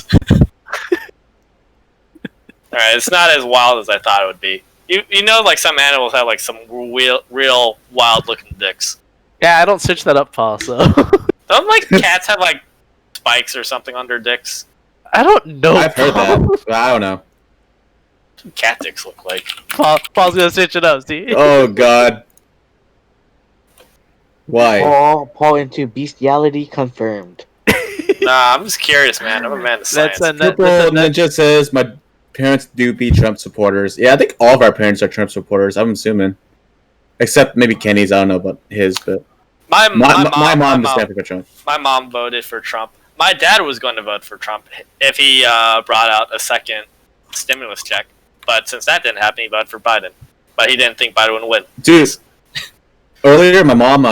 Alright, it's not as wild as I thought it would be. You know, like some animals have like some real wild looking dicks. Yeah, I don't search that up, Paul, so Don't like cats have like spikes or something on their dicks? I don't know. I've heard that. But I don't know. What do cat dicks look like? Paul's gonna search it up, see? Oh God. Why? Paul into bestiality confirmed. Nah, I'm just curious, man. I'm a man of science. Purple Ninja says my parents do be Trump supporters. Yeah, I think all of our parents are Trump supporters. I'm assuming. Except maybe Kenny's. I don't know about his, but My mom is definitely for Trump. My mom voted for Trump. My dad was going to vote for Trump if he brought out a second stimulus check. But since that didn't happen, he voted for Biden. But he didn't think Biden would win. Dude, earlier my mom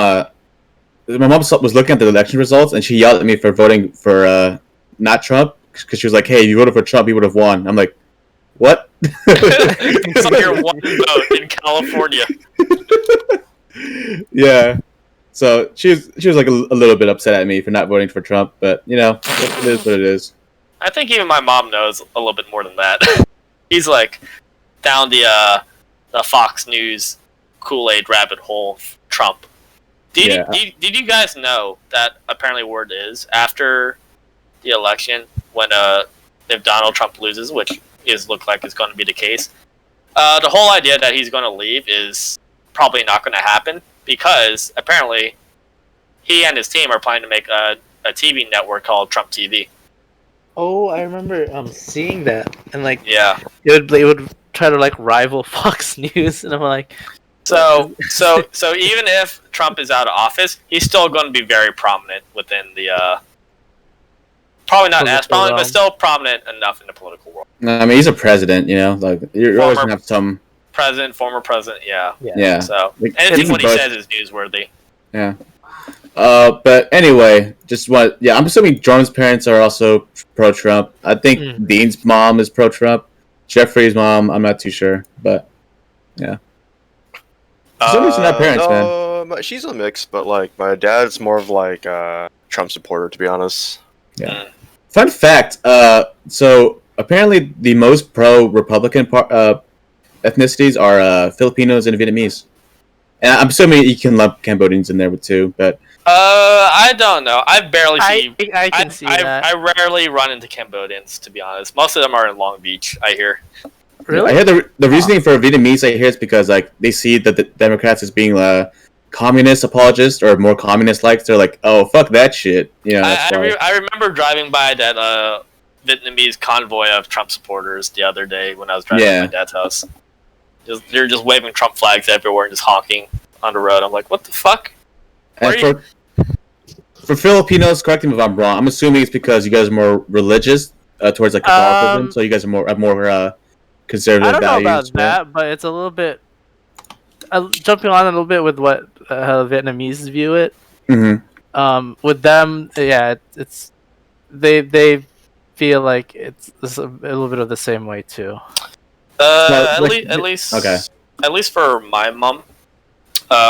was looking at the election results and she yelled at me for voting for not Trump because she was like, "Hey, if you voted for Trump, he would have won." I'm like, "What?" It's like your one vote in California. Yeah. So she was like a little bit upset at me for not voting for Trump, but you know, it is what it is. I think even my mom knows a little bit more than that. He's like down the Fox News Kool-Aid rabbit hole. Trump. Did you guys know that apparently word is after the election when if Donald Trump loses, which look like is going to be the case, the whole idea that he's going to leave is probably not going to happen because apparently he and his team are planning to make a TV network called Trump TV. Oh, I remember seeing that, and like Yeah. it would try to like rival Fox News, and I'm like, So even if Trump is out of office, he's still going to be very prominent within the probably not as prominent, but still prominent enough in the political world. I mean, he's a president, you know, like you're always gonna have some former president, yeah. Yeah. So Like, anything what he both. says is newsworthy. Yeah. But anyway, I'm assuming Jordan's parents are also pro-Trump. I think Dean's mom is pro-Trump. Jeffrey's mom, I'm not too sure, but yeah. For some reason, not parents, man. She's a mix, but like my dad's more of like a Trump supporter, to be honest. Yeah. Fun fact. So apparently, the most pro-Republican ethnicities are Filipinos and Vietnamese. And I'm assuming you can lump Cambodians in there too, but I don't know. I barely see. I can see that. I rarely run into Cambodians, to be honest. Most of them are in Long Beach, I hear. Really? I hear the reasoning for Vietnamese I hear is because like they see that the Democrats as being communist apologists or more communist-like. They're like, oh fuck that shit. You know. I remember driving by that Vietnamese convoy of Trump supporters the other day when I was driving to my dad's house. They're just waving Trump flags everywhere and just honking on the road. I'm like, what the fuck? And for Filipinos, correct me if I'm wrong. I'm assuming it's because you guys are more religious towards like Catholicism, so you guys are more conservative I don't values. know about that, but it's a little bit jumping on a little bit with what how Vietnamese view it. Mm-hmm. With them, yeah, it's they feel like it's a little bit of the same way too. At least for my mom,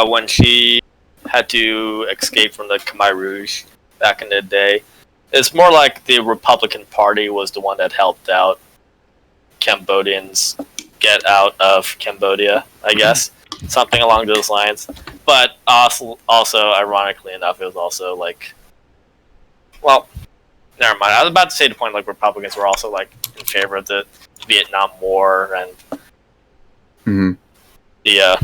when she had to escape from the Khmer Rouge back in the day, it's more like the Republican Party was the one that helped out Cambodians get out of Cambodia, I guess. Something along those lines. But also, ironically enough, it was also like, well, never mind. I was about to say the point like Republicans were also like in favor of the Vietnam War and the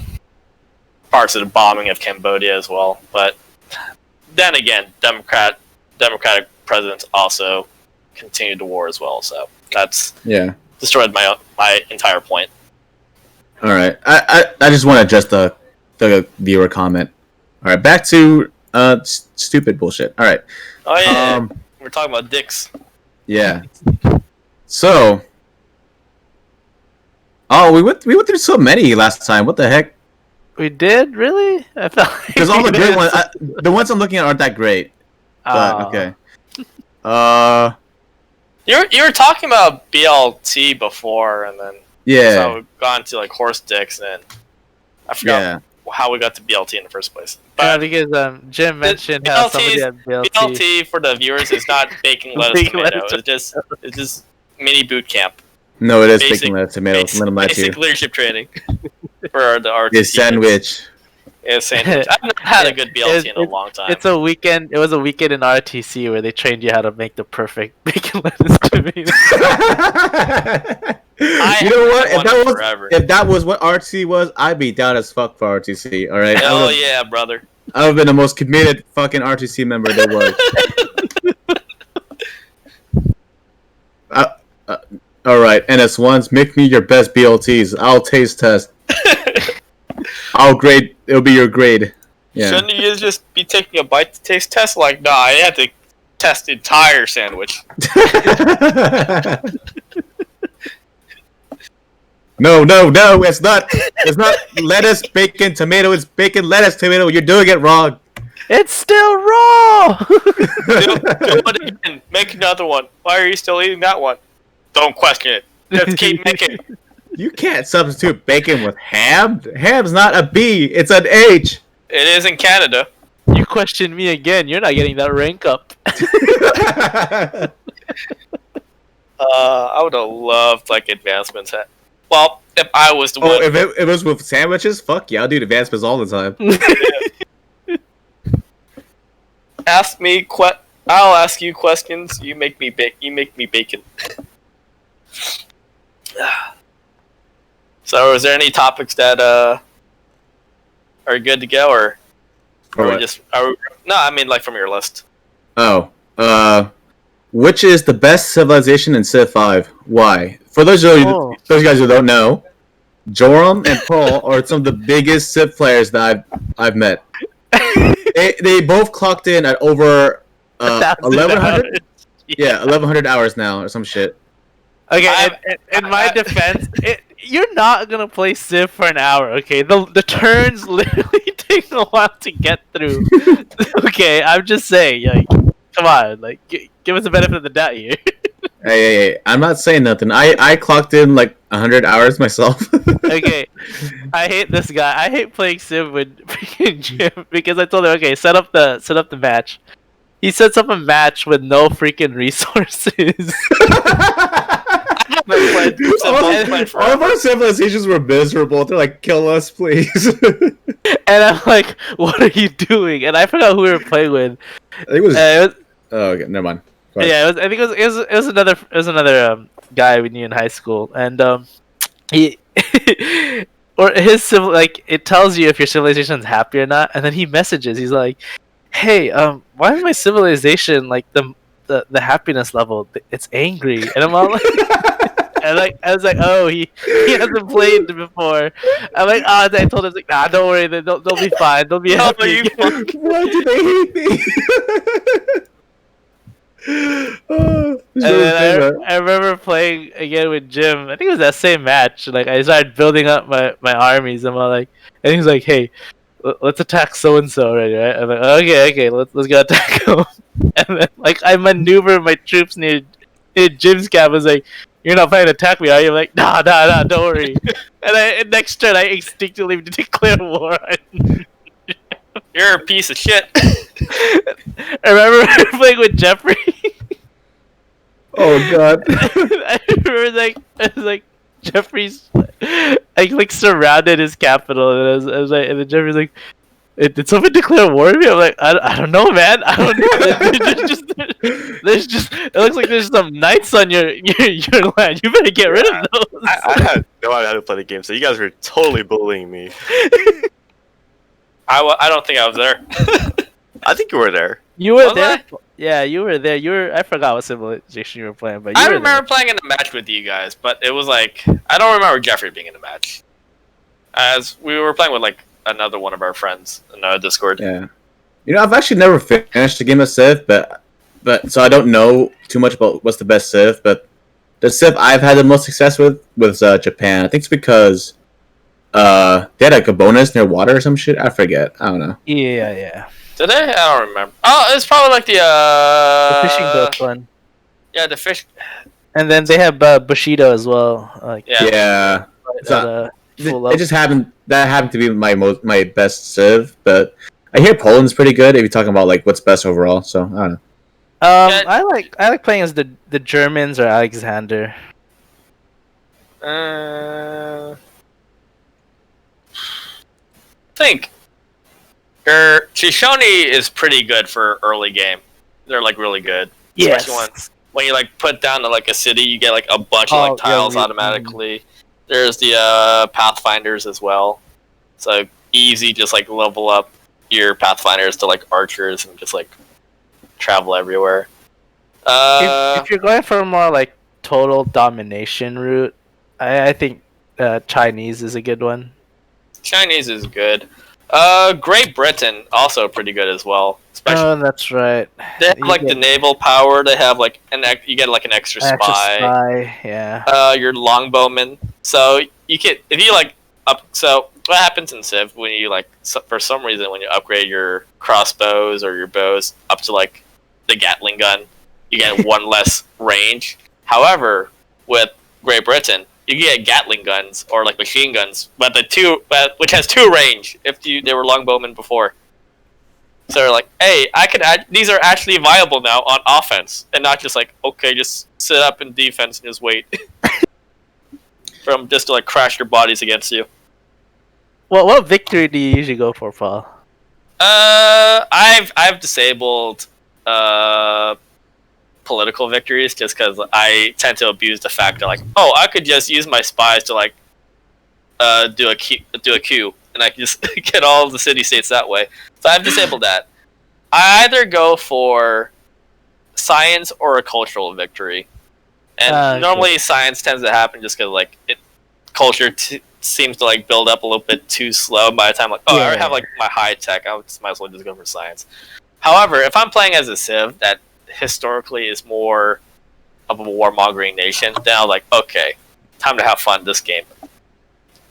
parts of the bombing of Cambodia as well. But then again, Democratic presidents also continued the war as well. So that's destroyed my entire point. All right, I just want to address the viewer comment. All right, back to stupid bullshit. All right. Oh yeah, we're talking about dicks. Yeah. So. Oh, we went through so many last time. What the heck? We did, really? I felt because all the great ones, the ones I'm looking at aren't that great. But, okay. You were talking about BLT before, and then so we've gone to like horse dicks, and I forgot how we got to BLT in the first place. But because Jim mentioned how somebody had BLT. BLT for the viewers is not baking lettuce tomato. It's just mini boot camp. No, it is baking lettuce tomato. Basic leadership training for the RTC. The sandwich. Yeah, sandwich. I've not had a good BLT in a long time. It was a weekend in RTC where they trained you how to make the perfect bacon lettuce tomato. You know what? If that was what RTC was, I'd be down as fuck for RTC. All right. Hell yeah, brother. I would have been the most committed fucking RTC member there was. All right, NS1s, make me your best BLTs. I'll taste test. how great it'll be your grade. Yeah. Shouldn't you just be taking a bite to taste test? Like, nah, I had to test the entire sandwich. No, it's not lettuce, bacon, tomato, it's bacon, lettuce, tomato. You're doing it wrong. It's still raw. Do it again. Make another one. Why are you still eating that one? Don't question it. Just keep making. You can't substitute bacon with ham. Ham's not a B, it's an H. It is in Canada. You question me again. You're not getting that rank up. I would have loved like advancements. Well, if I was the one. If it was with sandwiches, fuck yeah, I'll do advancements all the time. Ask me I'll ask you questions. You make me bacon. So, is there any topics that are good to go, or are we just? No, I mean like from your list. Oh, which is the best civilization in Civ 5? Why? For those guys who don't know, Joram and Paul are some of the biggest Civ players that I've met. They both clocked in at over 1,100. Yeah, 1,100 hours now or some shit. Okay, in my defense, you're not gonna play Civ for an hour, okay? The turns literally take a while to get through. Okay, I'm just saying, like, come on, like, give us the benefit of the doubt here. Hey, I'm not saying nothing. I clocked in like 100 hours myself. Okay, I hate this guy. I hate playing Civ with freaking Jim because I told him, okay, set up the match. He sets up a match with no freaking resources. All of our civilizations were miserable. They're like, kill us, please. And I'm like, what are you doing? And I forgot who we were playing with. I think it was. Oh, okay, never mind. Yeah, I think it was another guy we knew in high school, and he or his civil, like, it tells you if your civilization is happy or not, and then he messages. He's like, "Hey, why is my civilization like the happiness level? It's angry," and I'm all like. I was like, oh, he hasn't played before. I'm like, I told him, like, nah, don't worry, they'll be fine, they'll be happy. Why do they hate me? And then I remember playing again with Jim. I think it was that same match. Like, I started building up my armies. I'm all like, and he's like, hey, let's attack so and so already, right? I'm like, okay, let's go attack him. And then, like, I maneuver my troops near Jim's camp. I was like, you're not planning to attack me, are you? I'm like, nah, don't worry. And next turn, I instinctively declare war. You're a piece of shit. I remember playing with Jeffrey. Oh god. I remember like Jeffrey's like surrounded his capital, and I was like, and then Jeffrey's like, did someone declare war on me? I'm like, I don't know, man. I don't know. There's just it looks like there's some knights on your land. You better get rid of those. I had no idea how to play the game, so you guys were totally bullying me. I don't think I was there. I think you were there. You were Was there? I? Yeah, you were there. I forgot what civilization you were playing, but you I were remember playing in a match with you guys, but it was like I don't remember Jeffrey being in the match. As we were playing with like another one of our friends in our Discord. Yeah. You know, I've actually never finished a game of Civ, but so I don't know too much about what's the best Civ, but the Civ I've had the most success with was Japan. I think it's because they had like a bonus near water or some shit. I forget. I don't know. Yeah. Did they? I don't remember. Oh, it's probably like The fishing boat one. Yeah, the fish. And then they have Bushido as well. Like, Yeah. full It just happened. That happened to be my best Civ, but I hear Poland's pretty good if you're talking about like what's best overall. So I don't know. I like playing as the Germans or Alexander. I think Shoshone is pretty good for early game. They're like really good. Yes. Especially when you like put down to like a city, you get like a bunch of like tiles automatically. There's the Pathfinders as well. So easy, just like level up your Pathfinders to like archers and just like travel everywhere. If you're going for a more like total domination route, I think Chinese is a good one. Chinese is good. Great Britain also pretty good as well. Especially Oh, that's right. they have You like the get naval power. They have like you get like an extra extra spy. spy. Yeah. Your longbowman. So you can if you like up. So what happens in Civ when you like for some reason when you upgrade your crossbows or your bows up to like the Gatling gun, you get one less range. However, with Great Britain, you get Gatling guns or like machine guns, but which has 2 range if they were longbowmen before. So they're like, hey, I could add. These are actually viable now on offense, and not just like, okay, just sit up in defense and just wait for them just to like crash your bodies against you. What victory do you usually go for, Paul? I've disabled political victories just because I tend to abuse the fact that like, oh, I could just use my spies to like do a coup, and I can just get all the city states that way. So I've disabled that. I either go for science or a cultural victory, and Okay. normally science tends to happen just because like culture seems to like build up a little bit too slow by the time like, oh, I already have like my high tech, I might as well just go for science. However, if I'm playing as a civ that historically is more of a warmongering nation, then I'm like, okay, time to have fun this game.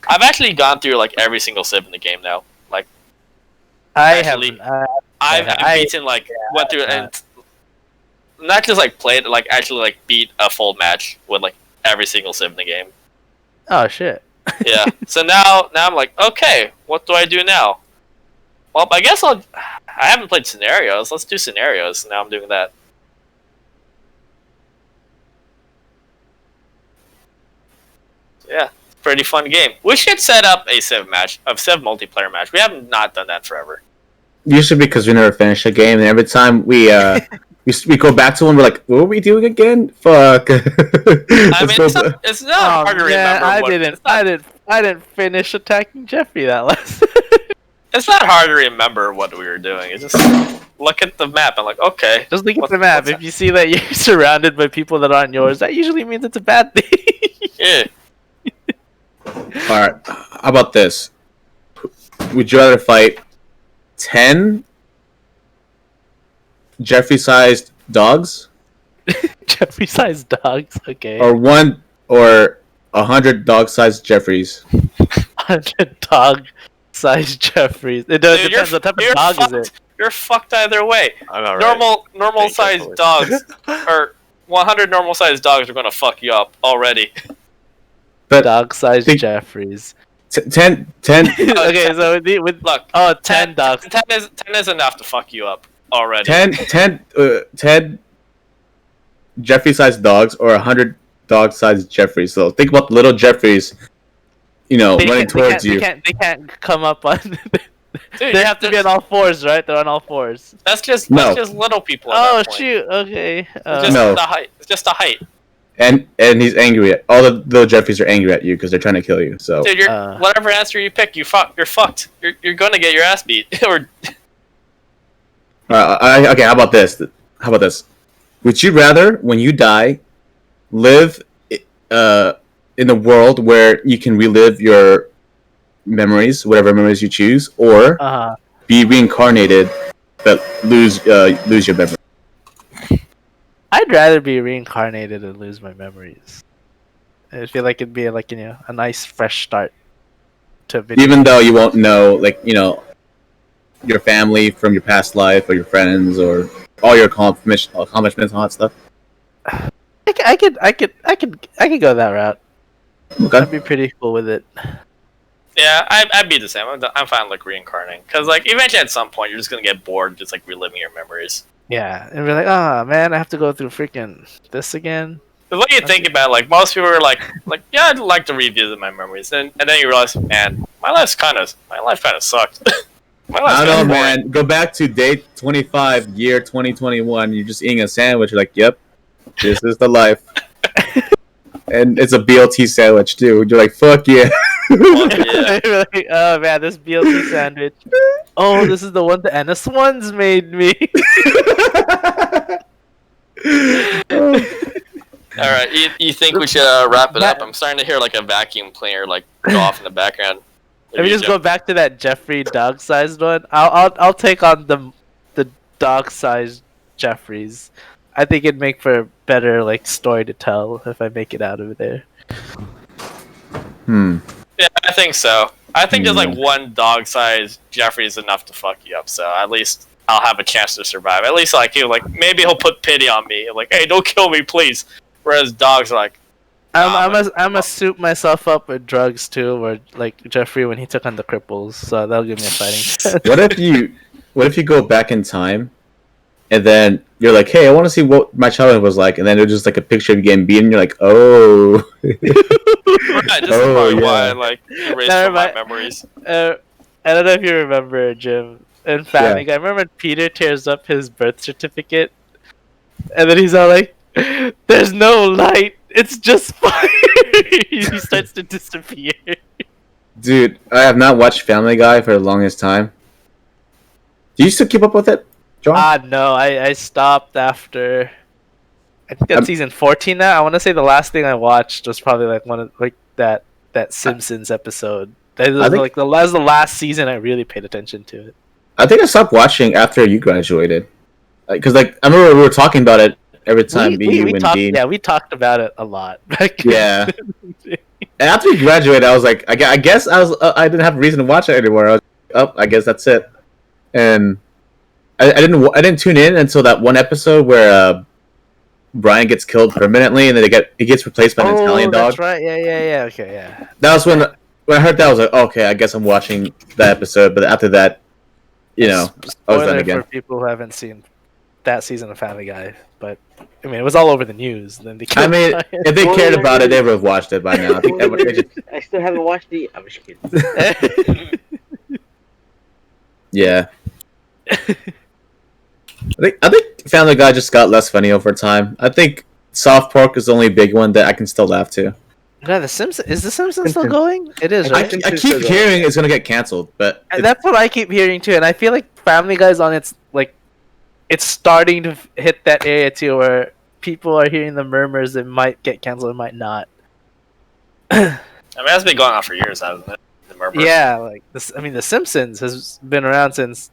I've actually gone through like every single civ in the game now. Like I actually, haven't. I've beaten like went through and not just like played, like actually like beat a full match with like every single civ in the game. Oh shit. Yeah. So now I'm like, okay, what do I do now? Well, I guess I haven't played scenarios. Let's do scenarios. Now I'm doing that. So, yeah, pretty fun game. We should set up a Civ multiplayer match. We have not done that forever. Usually because we never finish a game, and every time we go back to one, we're like, "What were we doing again? Fuck!" I mean, it's not hard to remember. I didn't finish attacking Jeffrey that last. It's not hard to remember what we were doing. It's just look at the map and like, okay. Just look at the map. If you see that you're surrounded by people that aren't yours, that usually means it's a bad thing. Yeah. All right. How about this? Would you rather fight 10 Jeffrey-sized dogs, Jeffrey-sized dogs. Okay. or 100 dog-sized Jeffreys? 100 dog-sized Jeffreys. It Dude, depends what type of dog fucked. is it. You're fucked either way. I know, right? Normal sized dogs or 100 normal sized dogs are gonna fuck you up already. But Dog-sized think- Jeffreys. 10 Okay, so with Look, 10 dogs. 10 is enough to fuck you up already. 10 Jeffrey-sized dogs or 100 dog-sized Jeffreys. So think about the little Jeffreys, running towards you. They can't come up on. Dude, They have to be on all fours, right? They're on all fours. That's just little people. At Oh that point. shoot! Okay. Just No. the height. It's just the height. And he's angry at all the little Jeffreys are angry at you because they're trying to kill you. So Dude, whatever answer you pick, you're fucked. You're gonna get your ass beat. Or okay, how about this? Would you rather, when you die, live in a world where you can relive your memories, whatever memories you choose, or be reincarnated but lose your memory? I'd rather be reincarnated and lose my memories. I feel like it'd be like a nice fresh start to video. Even though you won't know, your family from your past life or your friends or all your accomplishments, all that stuff. I could go that route. Okay. I'd be pretty cool with it. yeah, I'd be the same. I'm fine like reincarnating because like eventually at some point you're just gonna get bored just like reliving your memories. Yeah, and be like, oh man, I have to go through freaking this again. But when you think about it, like most people are like yeah, I'd like to revisit my memories, and then you realize, man, my life kind of sucked. My life's I don't know, kinda boring. man. Go back to day 25, year 2021. You're just eating a sandwich. You're like, yep, this is the life. And it's a BLT sandwich, too. You're like, fuck yeah. Yeah. You're like, oh man, this BLT sandwich. Oh, this is the one the NS1s made me. All right, you think we should wrap it up? I'm starting to hear like a vacuum cleaner like go off in the background. Let me just go back to that Jeffrey dog-sized one. I'll take on the dog-sized Jeffries. I think it'd make for a better like story to tell if I make it out of there. Yeah, I think so. I think just like Yeah. one dog-sized Jeffrey is enough to fuck you up. So at least I'll have a chance to survive. At least like maybe he'll put pity on me. Like, hey, don't kill me, please. Whereas dogs are like, I'm a soup myself up with drugs too, or like Jeffrey when he took on the cripples. So that'll give me a fighting chance. What if you go back in time, and then you're like, hey, I want to see what my childhood was like, and then it's just like a picture of you getting beaten. You're like, oh. right, this is probably why I like erased Never from my mind. memories. I don't know if you remember, Jim. In Family Guy, I remember when Peter tears up his birth certificate, and then he's all like, "There's no light. It's just fire." He starts to disappear. Dude, I have not watched Family Guy for the longest time. Do you still keep up with it, John? No, I stopped after. I think that's season 14 now. I want to say the last thing I watched was probably like one of like that Simpsons episode. That was think- like that was the last season I really paid attention to it. I think I stopped watching after you graduated. Because like I remember we were talking about it every time, me, you, and talked, Dean. yeah, we talked about it a lot. Yeah. And after you graduated, I was like, I guess I didn't have a reason to watch it anymore. I was like, I guess that's it. And I didn't tune in until that one episode where Brian gets killed permanently, and then he gets replaced by an Italian dog. That's right. Yeah. Okay, yeah. That was when I heard that I was like, okay, I guess I'm watching that episode. But after that, I was done Spoiler again. for people who haven't seen that season of Family Guy, but I mean, it was all over the news. Then they I mean, if they cared about it, they would have watched it by now. I think everyone, I still haven't watched it. I'm just kidding. yeah. I think Family Guy just got less funny over time. I think Soft Pork is the only big one that I can still laugh to. No, The Simpsons is The Simpsons still going? It is, I right? keep hearing it's gonna get canceled, but And that's what I keep hearing too, and I feel like Family Guy's on its like, it's starting to hit that area too, where people are hearing the murmurs it might get canceled, it might not. I mean, that's been going on for years, hasn't it? The murmurs. Yeah, like this. I mean, The Simpsons has been around since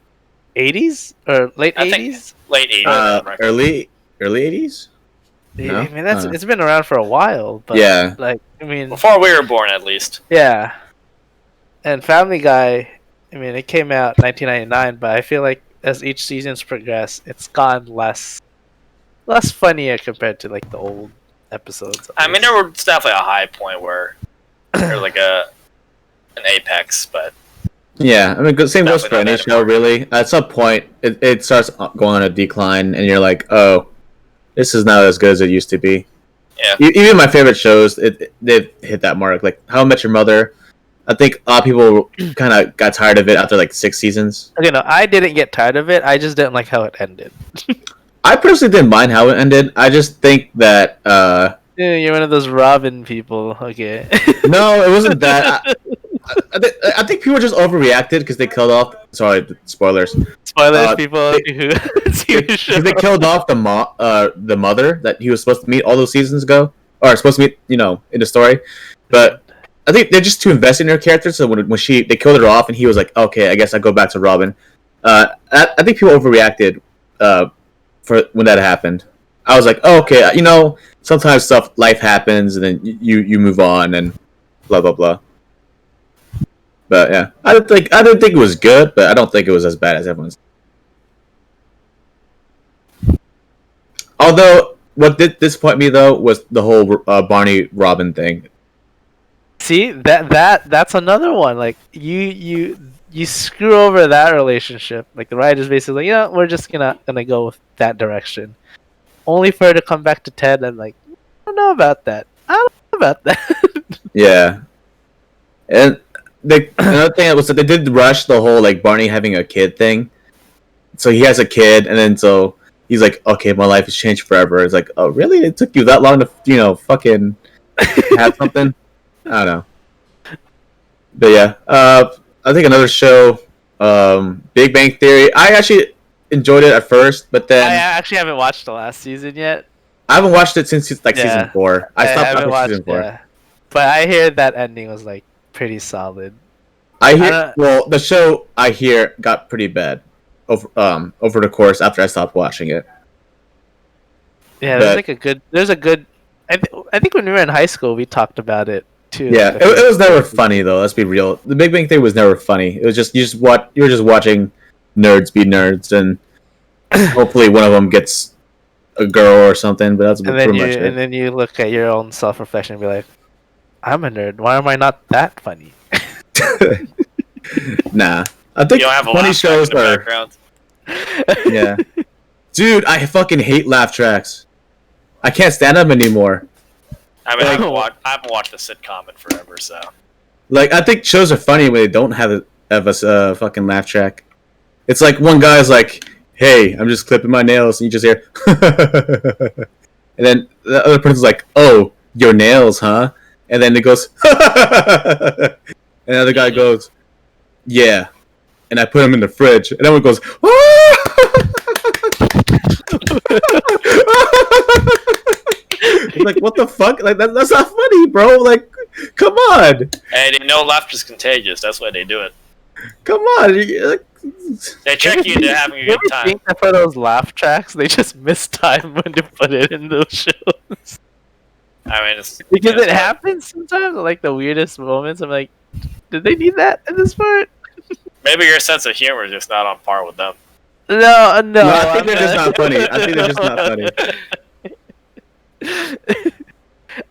'80s or late I think '80s. late 80s. early 80s. No? I mean, it's been around for a while, but Yeah. like I mean, Before we were born, at least. yeah. And Family Guy, I mean, it came out 1999, but I feel like as each season's progressed, it's gotten less funnier compared to like the old episodes. I mean, there was definitely a high point where there was like an apex, but Yeah, I mean, same goes for Definitely any not show, really. At some point, it starts going on a decline, and you're like, oh, this is not as good as it used to be. yeah. Even my favorite shows, they've hit that mark. Like How I Met Your Mother, I think a lot of people kind of got tired of it after like 6 seasons. Okay, no, I didn't get tired of it. I just didn't like how it ended. I personally didn't mind how it ended. I just think that Yeah, you're one of those Robin people. Okay. no, it wasn't that. I think people just overreacted because they killed off. Sorry, spoilers. Spoilers, people who see the show. Because they killed off the mother that he was supposed to meet all those seasons ago, or supposed to meet, in the story. But I think they're just too invested in her character. So when they killed her off, and he was like, "Okay, I guess I go back to Robin." I think people overreacted for when that happened. I was like, "Oh, okay, sometimes life happens, and then you move on, and blah blah blah." But yeah, I didn't think it was good, but I don't think it was as bad as everyone's. Although, what did disappoint me though was the whole Barney Robin thing. See that's another one. Like you screw over that relationship. Like the writers basically, we're just gonna go with that direction, only for her to come back to Ted and like, I don't know about that. Yeah, and another thing was that they did rush the whole like Barney having a kid thing. So he has a kid, and then so he's like, "Okay, my life has changed forever." It's like, "Oh, really? It took you that long to fucking have something?" I don't know. But yeah, I think another show, Big Bang Theory. I actually enjoyed it at first, but then I actually haven't watched the last season yet. I haven't watched it since season 4. I stopped haven't watching season 4. yeah. But I hear that ending was like pretty solid. I hear. Well, the show I hear got pretty bad over the course after I stopped watching it. Yeah, But- there's a good. I think when we were in high school, we talked about it too. Yeah, like, it was never funny though. Let's be real. The Big Bang Theory was never funny. It was just you were just watching nerds be nerds, and hopefully one of them gets a girl or something. But that's pretty much it. And then you look at your own self reflection and be like, I'm a nerd. Why am I not that funny? Nah, I think You don't have a funny laugh track shows in the are. background. Yeah, dude, I fucking hate laugh tracks. I can't stand them anymore. I mean, Like- I haven't watched a sitcom in forever, so. Like, I think shows are funny when they don't have a fucking laugh track. It's like one guy's like, "Hey, I'm just clipping my nails," and you just hear, and then the other person's like, "Oh, your nails, huh?" And then it goes, and the other guy goes, "Yeah," and I put them in the fridge, and everyone goes, It's like, what the fuck? Like that's not funny, bro. Like, come on, Hey, they know laughter is contagious. That's why they do it. come on. Like, They trick you into having a You good ever time. think that for those laugh tracks, they just miss time when they put it in those shows? I mean, it's Because yeah, it happens sometimes, like the weirdest moments. I'm like, did they need that in this part? Maybe your sense of humor is just not on par with them. No, No, I think they're just not funny. I think they're just not funny.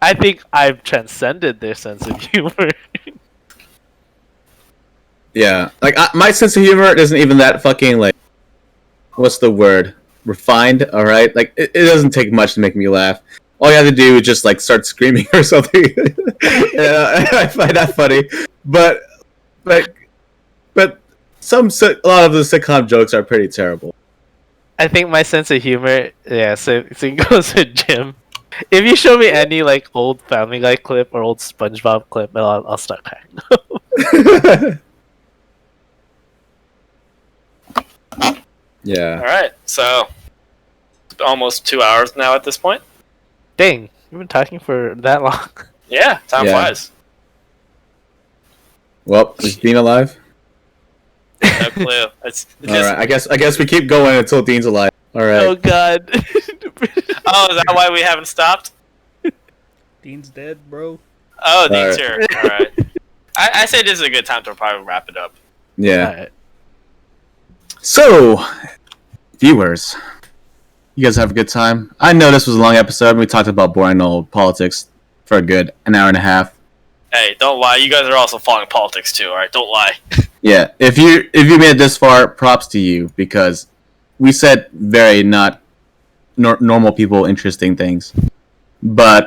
I think I've transcended their sense of humor. Yeah, like my sense of humor isn't even that fucking like, what's the word? Refined. All right, like it doesn't take much to make me laugh. All you have to do is just like start screaming or something. I find that funny, but a lot of the sitcom jokes are pretty terrible. I think my sense of humor, yeah, so it goes with Jim. If you show me any like old Family Guy clip or old SpongeBob clip, I'll start cracking. Yeah. All right, so it's almost 2 hours now at this point. Dang, you've been talking for that long. Yeah, time Yeah. flies. Well, is Dean alive? No clue. It's All right. I guess we keep going until Dean's alive. All right. Oh god. Oh, is that why we haven't stopped? Dean's dead, bro. Oh, Dean's Alright. here. All right. I say this is a good time to probably wrap it up. Yeah. Alright. So, viewers, you guys have a good time. I know this was a long episode. We talked about boring old politics for a good an hour and a half. Hey, don't lie. You guys are also following politics too. All right, don't lie. Yeah, if you made it this far, props to you because we said very not normal people interesting things. But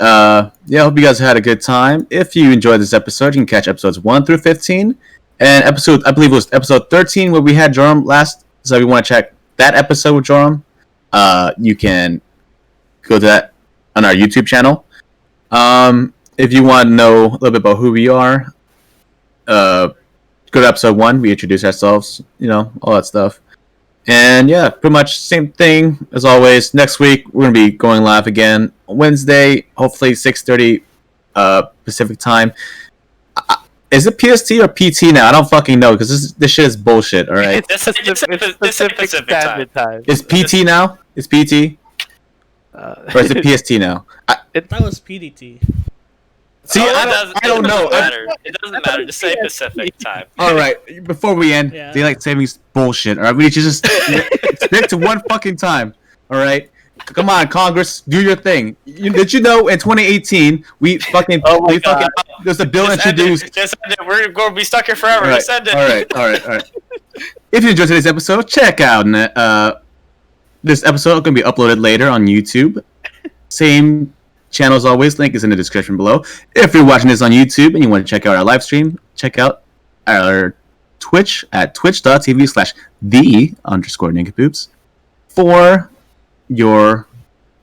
yeah, I hope you guys had a good time. If you enjoyed this episode, you can catch episodes 1 through 15, and I believe it was episode 13 where we had Joram last. So if you want to check that episode with Joram, you can go to that on our YouTube channel. If you want to know a little bit about who we are, go to episode 1. We introduce ourselves, all that stuff. And yeah, pretty much same thing as always. Next week we're gonna be going live again Wednesday, hopefully 6:30 Pacific time. Is it PST or PT now? I don't fucking know because this shit is bullshit. All right, This is Pacific Standard time. is PT now? Is PT or is it PST now? That was PDT. See, Oh, I don't know. It doesn't matter. It doesn't matter. Just say Pacific time. All right, before we end, Yeah. daylight savings bullshit. All right, we need to just stick to one fucking time. All right, come on, Congress, do your thing. Did you know in 2018 we fucking there's a bill introduced. Just end it. We're going to be stuck here forever. All right, Just end it. all right. If you enjoyed today's episode, check out this episode going to be uploaded later on YouTube. Same channel as always. Link is in the description below. If you're watching this on YouTube and you want to check out our live stream, check out our Twitch at twitch.tv/the_Nincompoops for your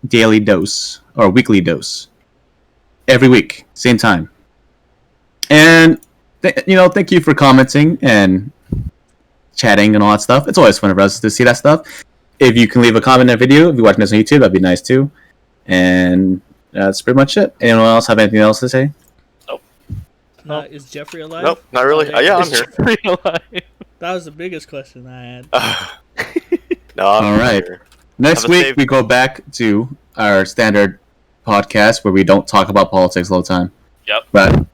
daily dose or weekly dose every week, same time. And thank you for commenting and chatting and all that stuff. It's always fun for us to see that stuff. If you can leave a comment in a video, if you're watching this on YouTube, that'd be nice too. And that's pretty much it. Anyone else have anything else to say? Nope. Is Jeffrey alive? Nope, not really. Oh, Yeah, I'm Is here. Jeffrey alive? That was the biggest question I had. No, I'm All right. here. Next Have a week safe- we go back to our standard podcast where we don't talk about politics all the time. Yep. But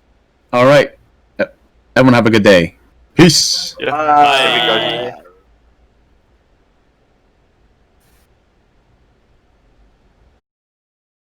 all right, everyone have a good day. Peace. Yeah. Bye. Here we go. Bye.